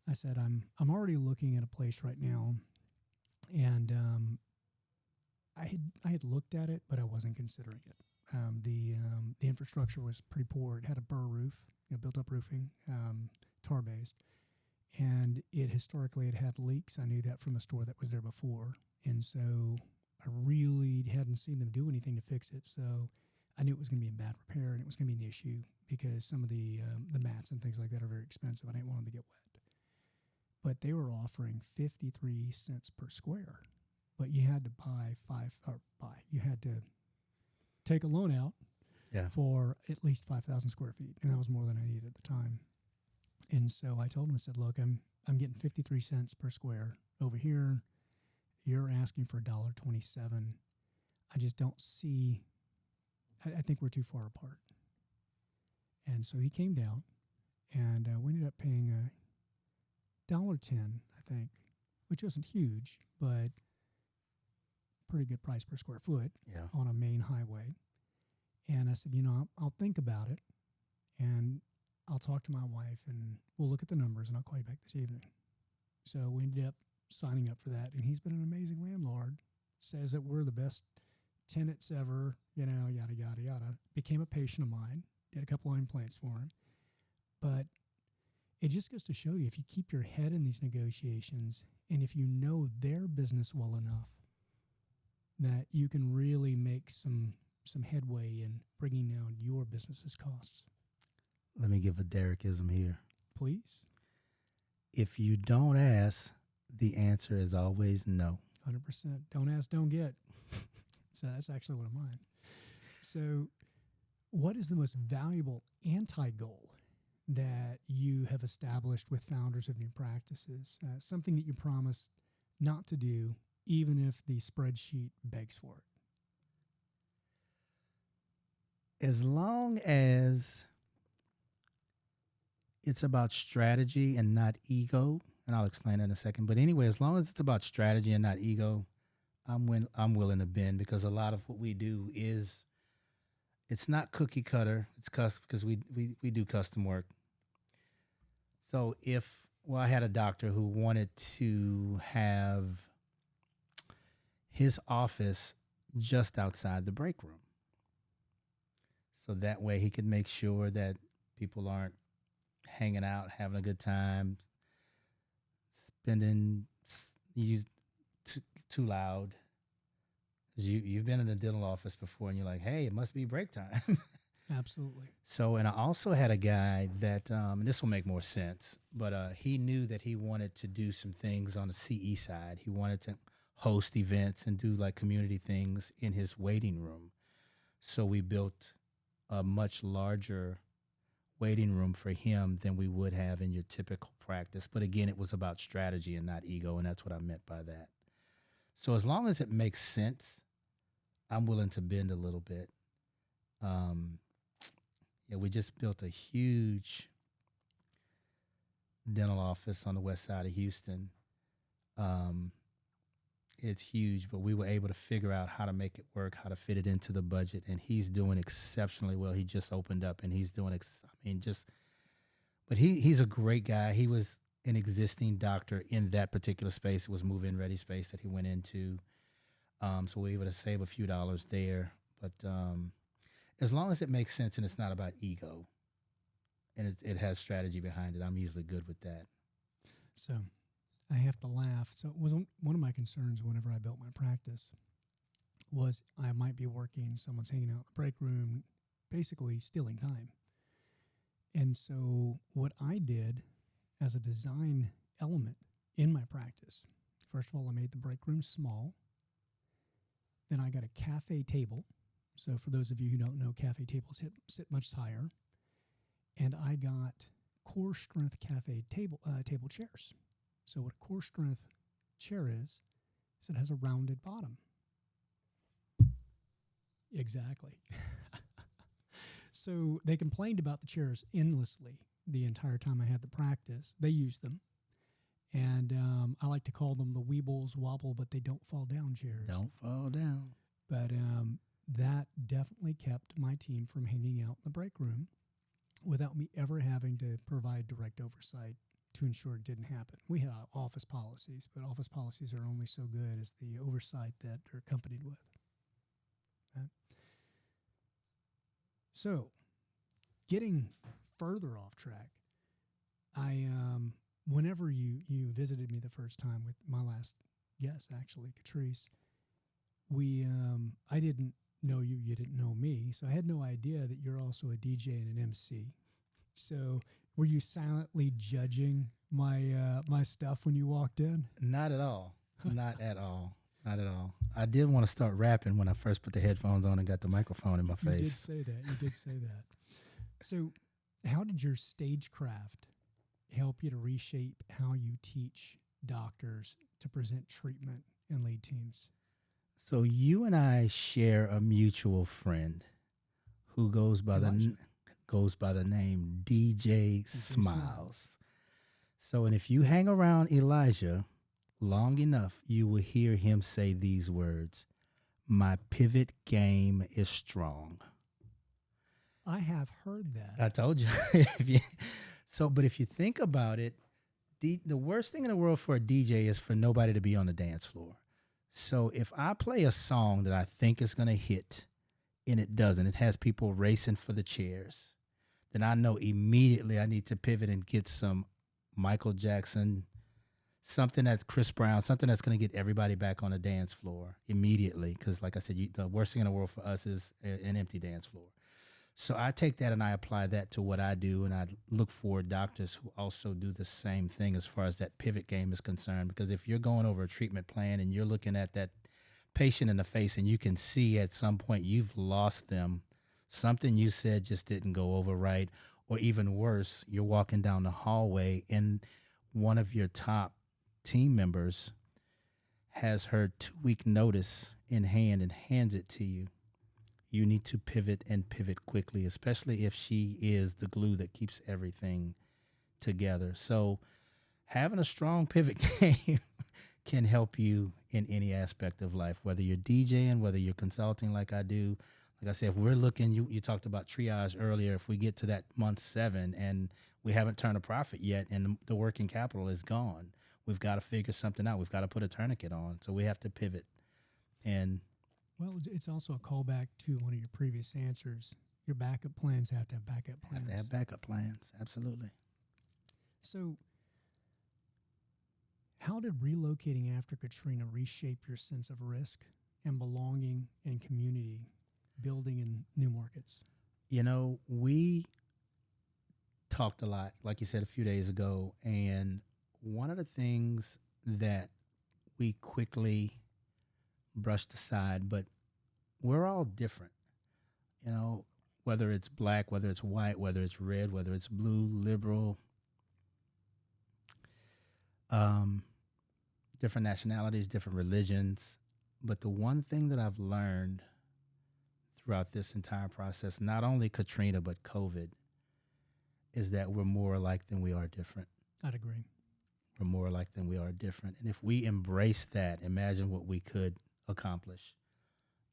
I said, I'm already looking at a place right now. And I had looked at it, but I wasn't considering it. The infrastructure was pretty poor. It had a burr roof, you know, built-up roofing, tar-based. And it historically had leaks. I knew that from the store that was there before. And so I really hadn't seen them do anything to fix it. So I knew it was going to be in bad repair, and it was going to be an issue because some of the mats and things like that are very expensive. I didn't want them to get wet. But they were offering 53 cents per square. But you had to you had to take a loan out for at least 5,000 square feet. And that was more than I needed at the time. And so I told him, I said, look, I'm getting 53 cents per square over here. You're asking for $1.27. I just don't see, I think we're too far apart. And so he came down, and we ended up paying $1.10, I think, which wasn't huge, but pretty good price per square foot on a main highway. And I said, you know, I'll think about it, and I'll talk to my wife, and we'll look at the numbers, and I'll call you back this evening. So we ended up signing up for that, and he's been an amazing landlord. Says that we're the best tenants ever, you know, yada, yada, yada. Became a patient of mine, did a couple of implants for him. But it just goes to show you, if you keep your head in these negotiations, and if you know their business well enough, that you can really make some headway in bringing down your business's costs. Let me give a Derekism here. Please. If you don't ask, the answer is always no. 100%. Don't ask, don't get. So that's actually one of mine. So what is the most valuable anti-goal that you have established with founders of new practices? Something that you promise not to do, even if the spreadsheet begs for it? As long as it's about strategy and not ego, and I'll explain that in a second. But anyway, as long as it's about strategy and not ego, I'm willing to bend, because a lot of what we do is, it's not cookie cutter. It's custom, because we do custom work. So I had a doctor who wanted to have his office just outside the break room. So that way he could make sure that people aren't hanging out, having a good time, spending you too loud. 'Cause you've been in the dental office before, and you're like, hey, it must be break time. Absolutely. So, and I also had a guy that, and this will make more sense, but he knew that he wanted to do some things on the CE side. He wanted to host events and do like community things in his waiting room. So we built a much larger waiting room for him than we would have in your typical practice. But again, it was about strategy and not ego, and that's what I meant by that. So as long as it makes sense, I'm willing to bend a little bit. Yeah, we just built a huge dental office on the west side of Houston. It's huge, but we were able to figure out how to make it work, how to fit it into the budget, and he's doing exceptionally well. He just opened up, and he's doing, but he's a great guy. He was an existing doctor in that particular space. It was move-in ready space that he went into. So we were able to save a few dollars there. But as long as it makes sense and it's not about ego and it has strategy behind it, I'm usually good with that. So I have to laugh. So it was one of my concerns whenever I built my practice was I might be working, someone's hanging out in the break room, basically stealing time. And so what I did as a design element in my practice, first of all, I made the break room small. Then I got a cafe table. So for those of you who don't know, cafe tables sit much higher. And I got core strength cafe table chairs. So what a core strength chair is it has a rounded bottom. Exactly. So they complained about the chairs endlessly the entire time I had the practice. They used them. And I like to call them the Weebles wobble, but they don't fall down chairs. Don't fall down. But that definitely kept my team from hanging out in the break room without me ever having to provide direct oversight to ensure it didn't happen. We had office policies, but office policies are only so good as the oversight that they're accompanied with. Okay. So, getting further off track, whenever you visited me the first time with my last guest, actually, Catrice, I didn't know you, you didn't know me, so I had no idea that you're also a DJ and an MC. So were you silently judging my stuff when you walked in? Not at all. Not at all. Not at all. I did want to start rapping when I first put the headphones on and got the microphone in my face. You did say that. So how did your stagecraft help you to reshape how you teach doctors to present treatment and lead teams? So you and I share a mutual friend who goes by the name DJ Smiles. So, and if you hang around Elijah long enough, you will hear him say these words: "My pivot game is strong." I have heard that. I told you. But if you think about it, the worst thing in the world for a DJ is for nobody to be on the dance floor. So if I play a song that I think is going to hit and it doesn't, it has people racing for the chairs, then I know immediately I need to pivot and get some Michael Jackson, something that's Chris Brown, something that's going to get everybody back on the dance floor immediately. Because like I said, the worst thing in the world for us is an empty dance floor. So I take that and I apply that to what I do, and I look for doctors who also do the same thing as far as that pivot game is concerned. Because if you're going over a treatment plan and you're looking at that patient in the face and you can see at some point you've lost them, something you said just didn't go over right, or even worse, you're walking down the hallway and one of your top team members has her 2-week notice in hand and hands it to you. You need to pivot and pivot quickly, especially if she is the glue that keeps everything together. So having a strong pivot game can help you in any aspect of life, whether you're DJing, whether you're consulting like I do. Like I said, if we're looking, you talked about triage earlier, if we get to that month 7 and we haven't turned a profit yet and the working capital is gone, we've got to figure something out. We've got to put a tourniquet on. So we have to pivot. And well, it's also a callback to one of your previous answers. Your backup plans have to have backup plans. Have to have backup plans. Absolutely. So, how did relocating after Katrina reshape your sense of risk and belonging and community building in new markets? You know, we talked a lot, like you said a few days ago, and one of the things that we quickly brushed aside, but we're all different, you know, whether it's black, whether it's white, whether it's red, whether it's blue, liberal, different nationalities, different religions. But the one thing that I've learned throughout this entire process, not only Katrina, but COVID, is that we're more alike than we are different. I'd agree. We're more alike than we are different. And if we embrace that, imagine what we could accomplish.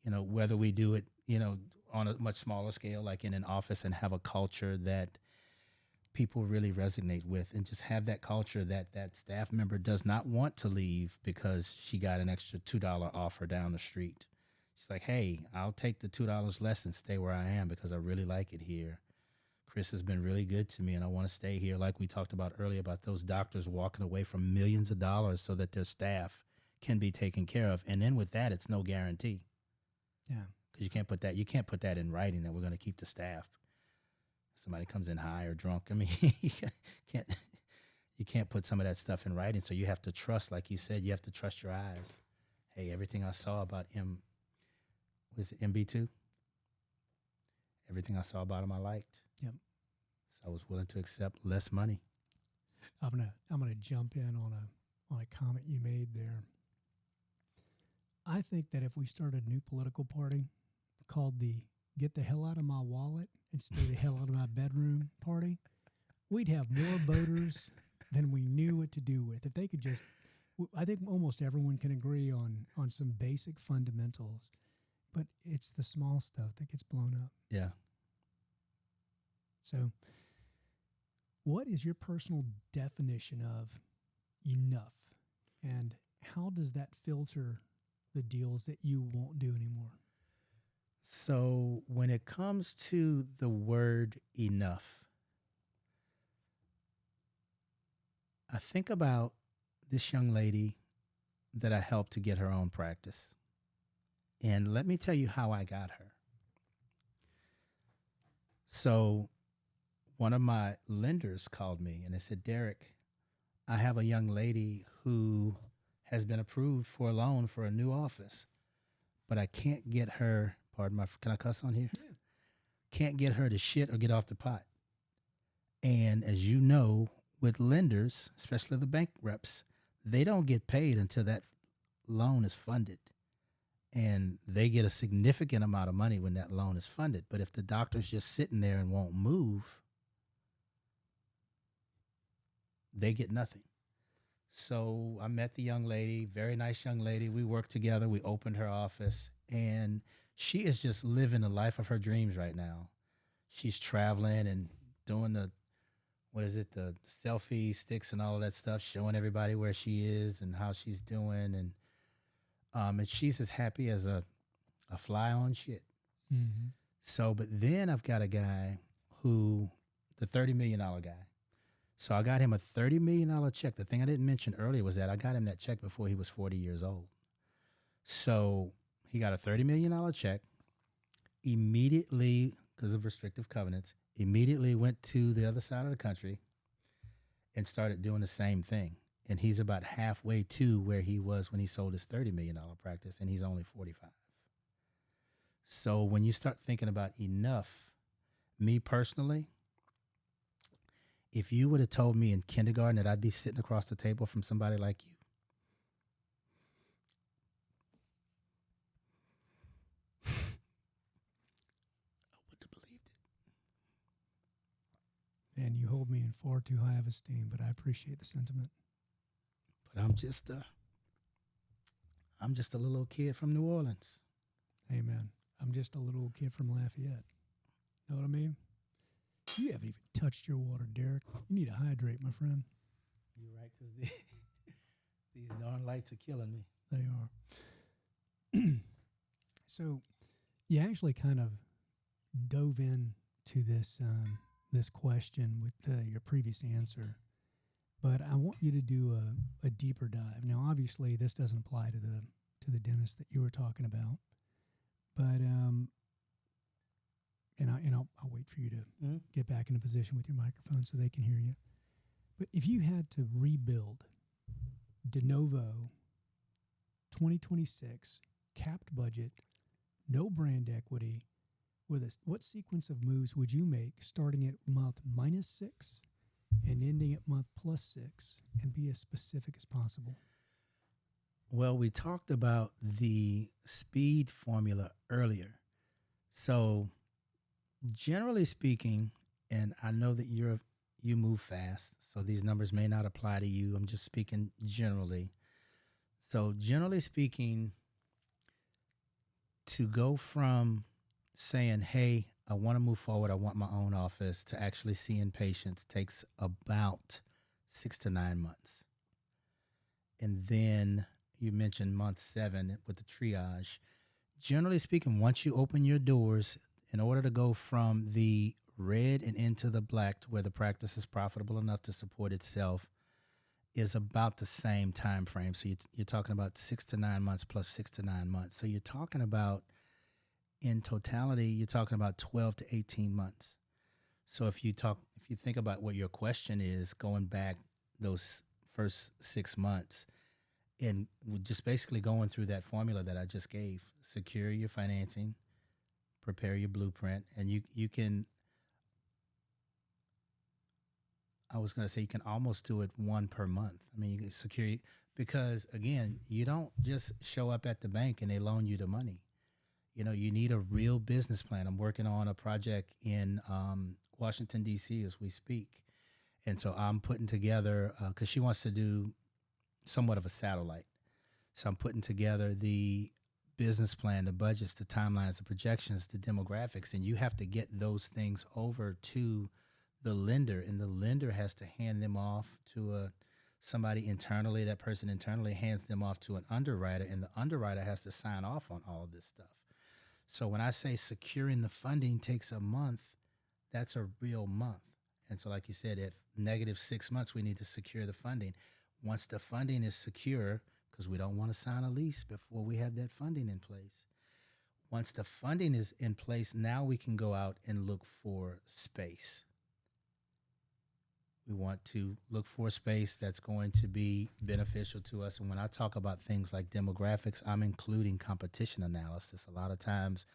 You know, whether we do it, you know, on a much smaller scale, like in an office, and have a culture that people really resonate with, and just have that culture that that staff member does not want to leave because she got an extra $2 offer down the street. She's like, hey, I'll take the $2 less and stay where I am because I really like it here. Chris has been really good to me and I want to stay here. Like we talked about earlier about those doctors walking away from millions of dollars so that their staff can be taken care of. And then with that, it's no guarantee. Yeah. Because you can't put that in writing that we're going to keep the staff. Somebody comes in high or drunk. I mean, you can't put some of that stuff in writing. So you have to trust, like you said, you have to trust your eyes. Hey, everything I saw about MB2? Everything I saw about him, I liked. Yep. So I was willing to accept less money. I'm gonna jump in on a comment you made there. I think that if we started a new political party called the "Get the Hell Out of My Wallet and Stay the Hell Out of My Bedroom" party, we'd have more voters than we knew what to do with. If they could just, I think almost everyone can agree on some basic fundamentals, but it's the small stuff that gets blown up. Yeah. So, what is your personal definition of enough, and how does that filter the deals that you won't do anymore? So when it comes to the word enough, I think about this young lady that I helped to get her own practice. And let me tell you how I got her. So one of my lenders called me and they said, Derek, I have a young lady who has been approved for a loan for a new office, but I can't get her, can I cuss on here? Yeah. Can't get her to shit or get off the pot. And as you know, with lenders, especially the bank reps, they don't get paid until that loan is funded. And they get a significant amount of money when that loan is funded. But if the doctor's just sitting there and won't move, they get nothing. So I met the young lady, very nice young lady. We worked together. We opened her office. And she is just living the life of her dreams right now. She's traveling and doing the selfie sticks and all of that stuff, showing everybody where she is and how she's doing. And she's as happy as a fly on shit. Mm-hmm. So, but then I've got a guy the $30 million guy. So I got him a $30 million check. The thing I didn't mention earlier was that I got him that check before he was 40 years old. So he got a $30 million check, immediately, because of restrictive covenants, immediately went to the other side of the country and started doing the same thing. And he's about halfway to where he was when he sold his $30 million practice, and he's only 45. So when you start thinking about enough, me personally, if you would have told me in kindergarten that I'd be sitting across the table from somebody like you, I wouldn't have believed it. And you hold me in far too high of esteem, but I appreciate the sentiment. But I'm just a little old kid from New Orleans. Amen. I'm just a little kid from Lafayette. Know what I mean? You haven't even touched your water, Derek. You need to hydrate, my friend. You're right, because these darn lights are killing me. They are. So you actually kind of dove in to this question with your previous answer, but I want you to do a deeper dive. Now, obviously, this doesn't apply to the dentist that you were talking about, but I'll wait for you to get back in a position with your microphone so they can hear you. But if you had to rebuild de novo 2026 capped budget, no brand equity, what sequence of moves would you make starting at month -6 and ending at month +6, and be as specific as possible? Well, we talked about the speed formula earlier. So generally speaking, and I know that you move fast, so these numbers may not apply to you. I'm just speaking generally. So generally speaking, to go from saying, hey, I want to move forward, I want my own office, to actually seeing patients takes about 6 to 9 months. And then you mentioned month 7 with the triage. Generally speaking, once you open your doors, in order to go from the red and into the black to where the practice is profitable enough to support itself, is about the same time frame. So you're talking about 6 to 9 months plus 6 to 9 months. So you're talking about, in totality, you're talking about 12 to 18 months. So if you think about what your question is, going back those first 6 months, and just basically going through that formula that I just gave, secure your financing, prepare your blueprint, and you can, I was going to say, you can almost do it one per month. I mean, you can secure, because again, you don't just show up at the bank and they loan you the money. You need a real business plan. I'm working on a project in Washington, D.C. as we speak. And so I'm putting together, because she wants to do somewhat of a satellite. So I'm putting together the business plan, the budgets, the timelines, the projections, the demographics, and you have to get those things over to the lender, and the lender has to hand them off to somebody internally. That person internally hands them off to an underwriter, and the underwriter has to sign off on all of this stuff. So when I say securing the funding takes a month, that's a real month. And so like you said, at -6 months, we need to secure the funding. Once the funding is secure, because we don't want to sign a lease before we have that funding in place. Once the funding is in place, now we can go out and look for space. We want to look for a space that's going to be beneficial to us. And when I talk about things like demographics, I'm including competition analysis. A lot of times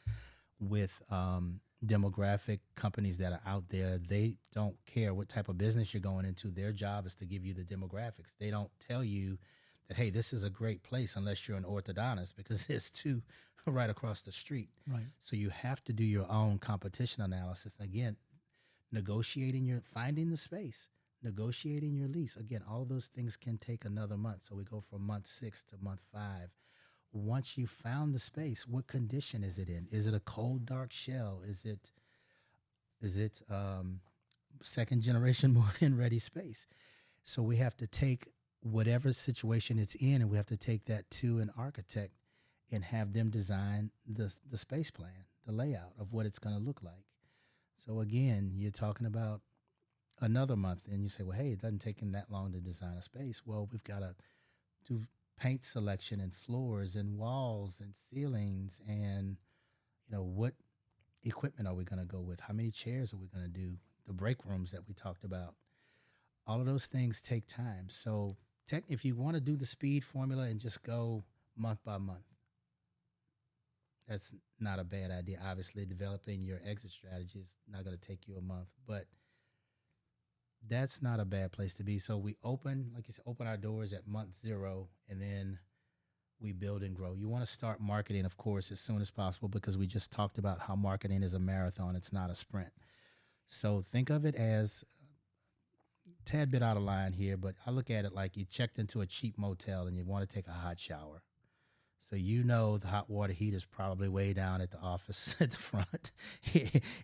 with demographic companies that are out there, they don't care what type of business you're going into. Their job is to give you the demographics. They don't tell you that, hey, this is a great place unless you're an orthodontist, because there's 2 right across the street. Right. So you have to do your own competition analysis. Again, finding the space, negotiating your lease. Again, all of those things can take another month. So we go from month 6 to month 5. Once you found the space, what condition is it in? Is it a cold, dark shell? Is it second generation move-in ready space? So we have to take whatever situation it's in, and we have to take that to an architect and have them design the space plan, the layout of what it's going to look like. So again, you're talking about another month, and you say, well, hey, it doesn't take them that long to design a space. Well, we've got to do paint selection and floors and walls and ceilings, and what equipment are we going to go with? How many chairs are we going to do? The break rooms that we talked about. All of those things take time. So if you want to do the speed formula and just go month by month, that's not a bad idea. Obviously, developing your exit strategy is not going to take you a month, but that's not a bad place to be. So we open our doors at month 0, and then we build and grow. You want to start marketing, of course, as soon as possible, because we just talked about how marketing is a marathon. It's not a sprint. So think of it as a tad bit out of line here, but I look at it like you checked into a cheap motel and you want to take a hot shower. So the hot water heat is probably way down at the office at the front,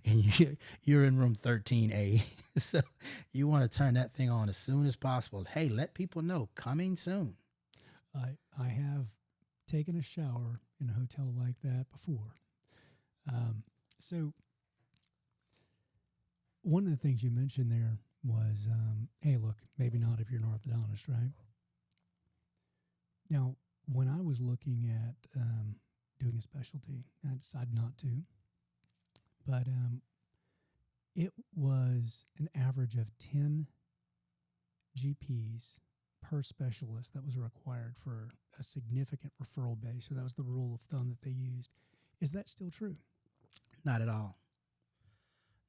and you're in room 13A. So you want to turn that thing on as soon as possible. Hey, let people know, coming soon. I have taken a shower in a hotel like that before. So one of the things you mentioned there was, hey, look, maybe not if you're an orthodontist, right? Now, when I was looking at doing a specialty, I decided not to, but it was an average of 10 GPs per specialist that was required for a significant referral base. So that was the rule of thumb that they used. Is that still true? Not at all.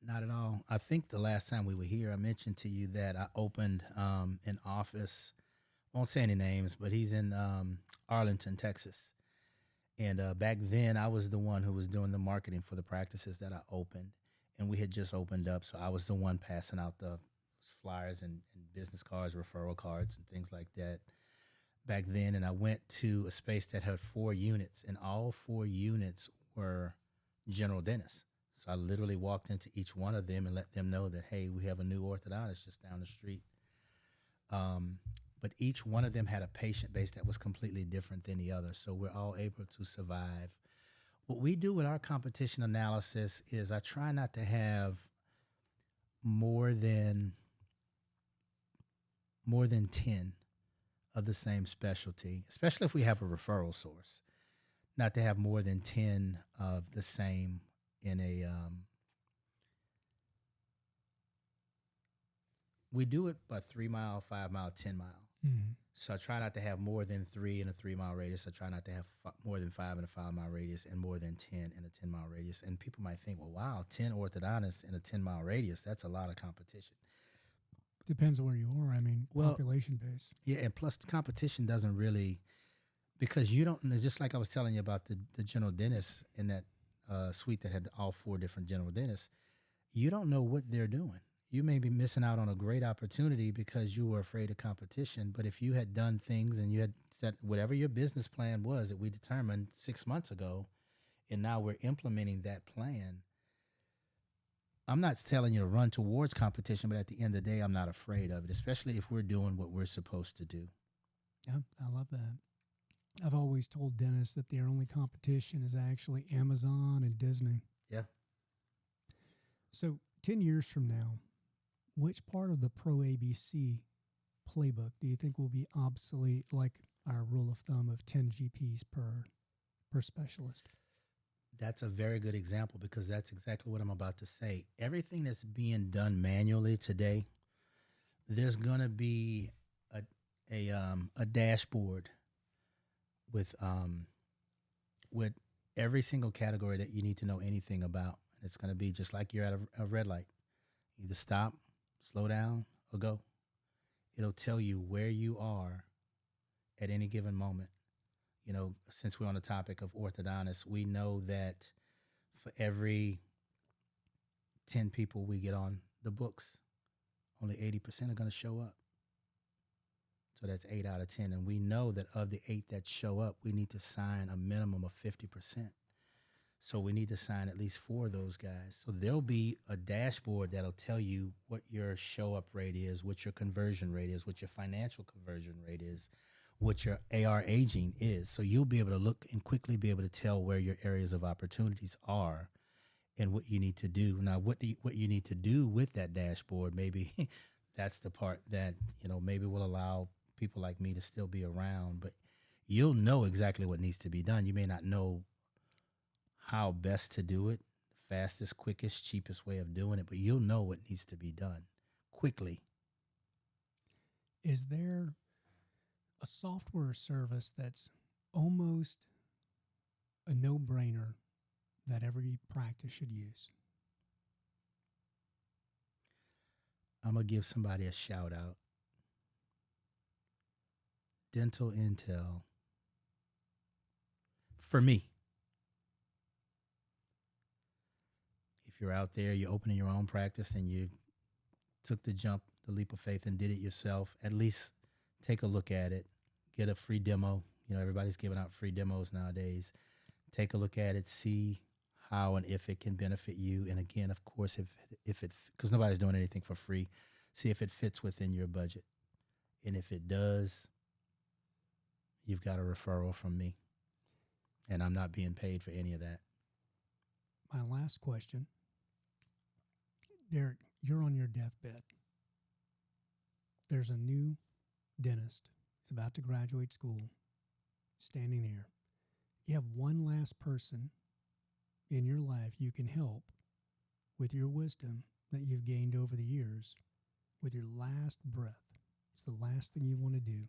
Not at all. I think the last time we were here, I mentioned to you that I opened an office. Won't say any names, but he's in Arlington, Texas. And back then, I was the one who was doing the marketing for the practices that I opened. And we had just opened up, so I was the one passing out the flyers and business cards, referral cards, and things like that back then. And I went to a space that had 4 units, and all 4 units were general dentists. So I literally walked into each one of them and let them know that, hey, we have a new orthodontist just down the street. But each one of them had a patient base that was completely different than the other. So we're all able to survive. What we do with our competition analysis is I try not to have more than 10 of the same specialty, especially if we have a referral source, not to have more than 10 of the same in a, we do it by 3 mile, 5 mile, 10 mile. Mm-hmm. So I try not to have more than 3 in a 3 mile radius. I try not to have more than 5 in a 5 mile radius and more than 10 in a 10 mile radius. And people might think, well, wow, 10 orthodontists in a 10 mile radius, that's a lot of competition. Depends on where you are. I mean, population base. Yeah, and plus the competition doesn't really, because you don't, just like I was telling you about the general dentist in that suite that had all 4 different general dentists, you don't know what they're doing. You may be missing out on a great opportunity because you were afraid of competition. But if you had done things and you had set whatever your business plan was that we determined 6 months ago, and now we're implementing that plan, I'm not telling you to run towards competition, but at the end of the day, I'm not afraid of it, especially if we're doing what we're supposed to do. Yeah, I love that. I've always told dentists that their only competition is actually Amazon and Disney. Yeah. So 10 years from now, which part of the ProABC playbook do you think will be obsolete, like our rule of thumb of 10 GPs per specialist? That's a very good example because that's exactly what I'm about to say. Everything that's being done manually today, there's going to be a dashboard with every single category that you need to know anything about. It's going to be just like you're at a red light. Either stop, slow down, or go. It'll tell you where you are at any given moment. You know, since we're on the topic of orthodontists, we know that for every 10 people we get on the books, only 80% are going to show up. So that's 8 out of 10. And we know that of the 8 that show up, we need to sign a minimum of 50%. So we need to sign at least 4 of those guys. So there'll be a dashboard that'll tell you what your show-up rate is, what your conversion rate is, what your financial conversion rate is, what your AR aging is. So you'll be able to look and quickly be able to tell where your areas of opportunities are and what you need to do. Now, what you need to do with that dashboard, maybe that's the part that, you know, maybe will allow people like me to still be around, but you'll know exactly what needs to be done. You may not know how best to do it, fastest, quickest, cheapest way of doing it, but you'll know what needs to be done quickly. Is there a software service that's almost a no-brainer that every practice should use? I'm going to give somebody a shout out. Dental Intel. For me. If you're out there, you're opening your own practice and you took the jump, the leap of faith and did it yourself, at least take a look at it. Get a free demo. You know, everybody's giving out free demos nowadays. Take a look at it, see how and if it can benefit you. And again, of course, if it, because nobody's doing anything for free, see if it fits within your budget. And if it does, you've got a referral from me. And I'm not being paid for any of that. My last question. Derek, you're on your deathbed. There's a new dentist. He's about to graduate school, standing there. You have one last person in your life you can help with your wisdom that you've gained over the years with your last breath. It's the last thing you want to do.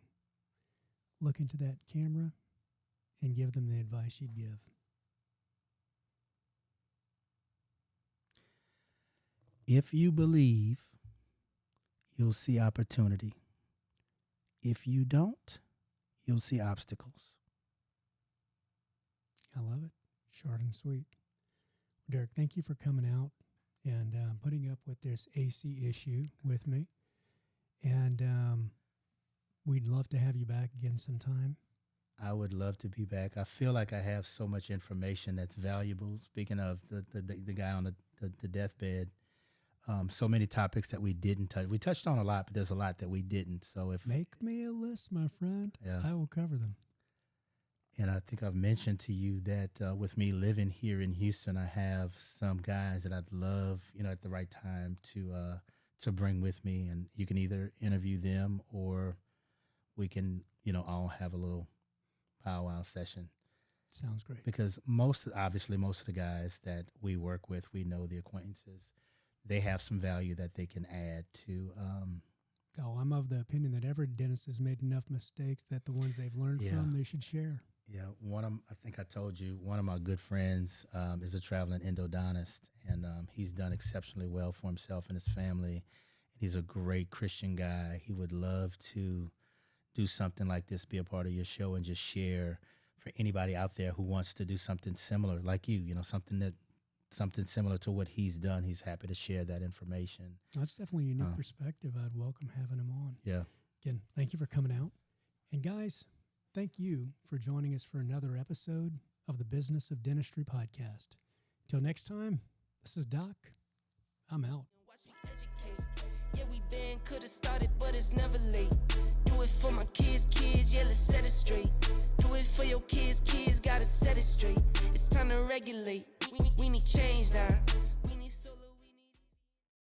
Look into that camera and give them the advice you'd give. If you believe, you'll see opportunity. If you don't, you'll see obstacles. I love it. Short and sweet. Derek, thank you for coming out and putting up with this AC issue with me. And we'd love to have you back again sometime. I would love to be back. I feel like I have so much information that's valuable. Speaking of the guy on the deathbed, so many topics that we didn't touch. We touched on a lot, but there's a lot that we didn't. So if Make me a list, my friend. Yeah. I will cover them. And I think I've mentioned to you that with me living here in Houston, I have some guys that I'd love, at the right time to bring with me. And you can either interview them or we can, all have a little powwow session. Sounds great. Because most of the guys that we work with, we know the acquaintances. They have some value that they can add to. I'm of the opinion that every dentist has made enough mistakes that the ones they've learned from, they should share. Yeah, I think I told you, one of my good friends is a traveling endodontist, and he's done exceptionally well for himself and his family. He's a great Christian guy. He would love to do something like this, be a part of your show, and just share for anybody out there who wants to do something similar, like you, something similar to what he's done. He's happy to share that information. That's definitely a unique perspective. I'd welcome having him on. Yeah. Again, thank you for coming out. And guys, thank you for joining us for another episode of the Business of Dentistry podcast. Till next time, this is Doc. I'm out. Watch me educate. Yeah, we been coulda started, but it's never late. Do it for my kids, yeah, let's set it straight. Do it for your kids, gotta set it straight. It's time to regulate. We need change now.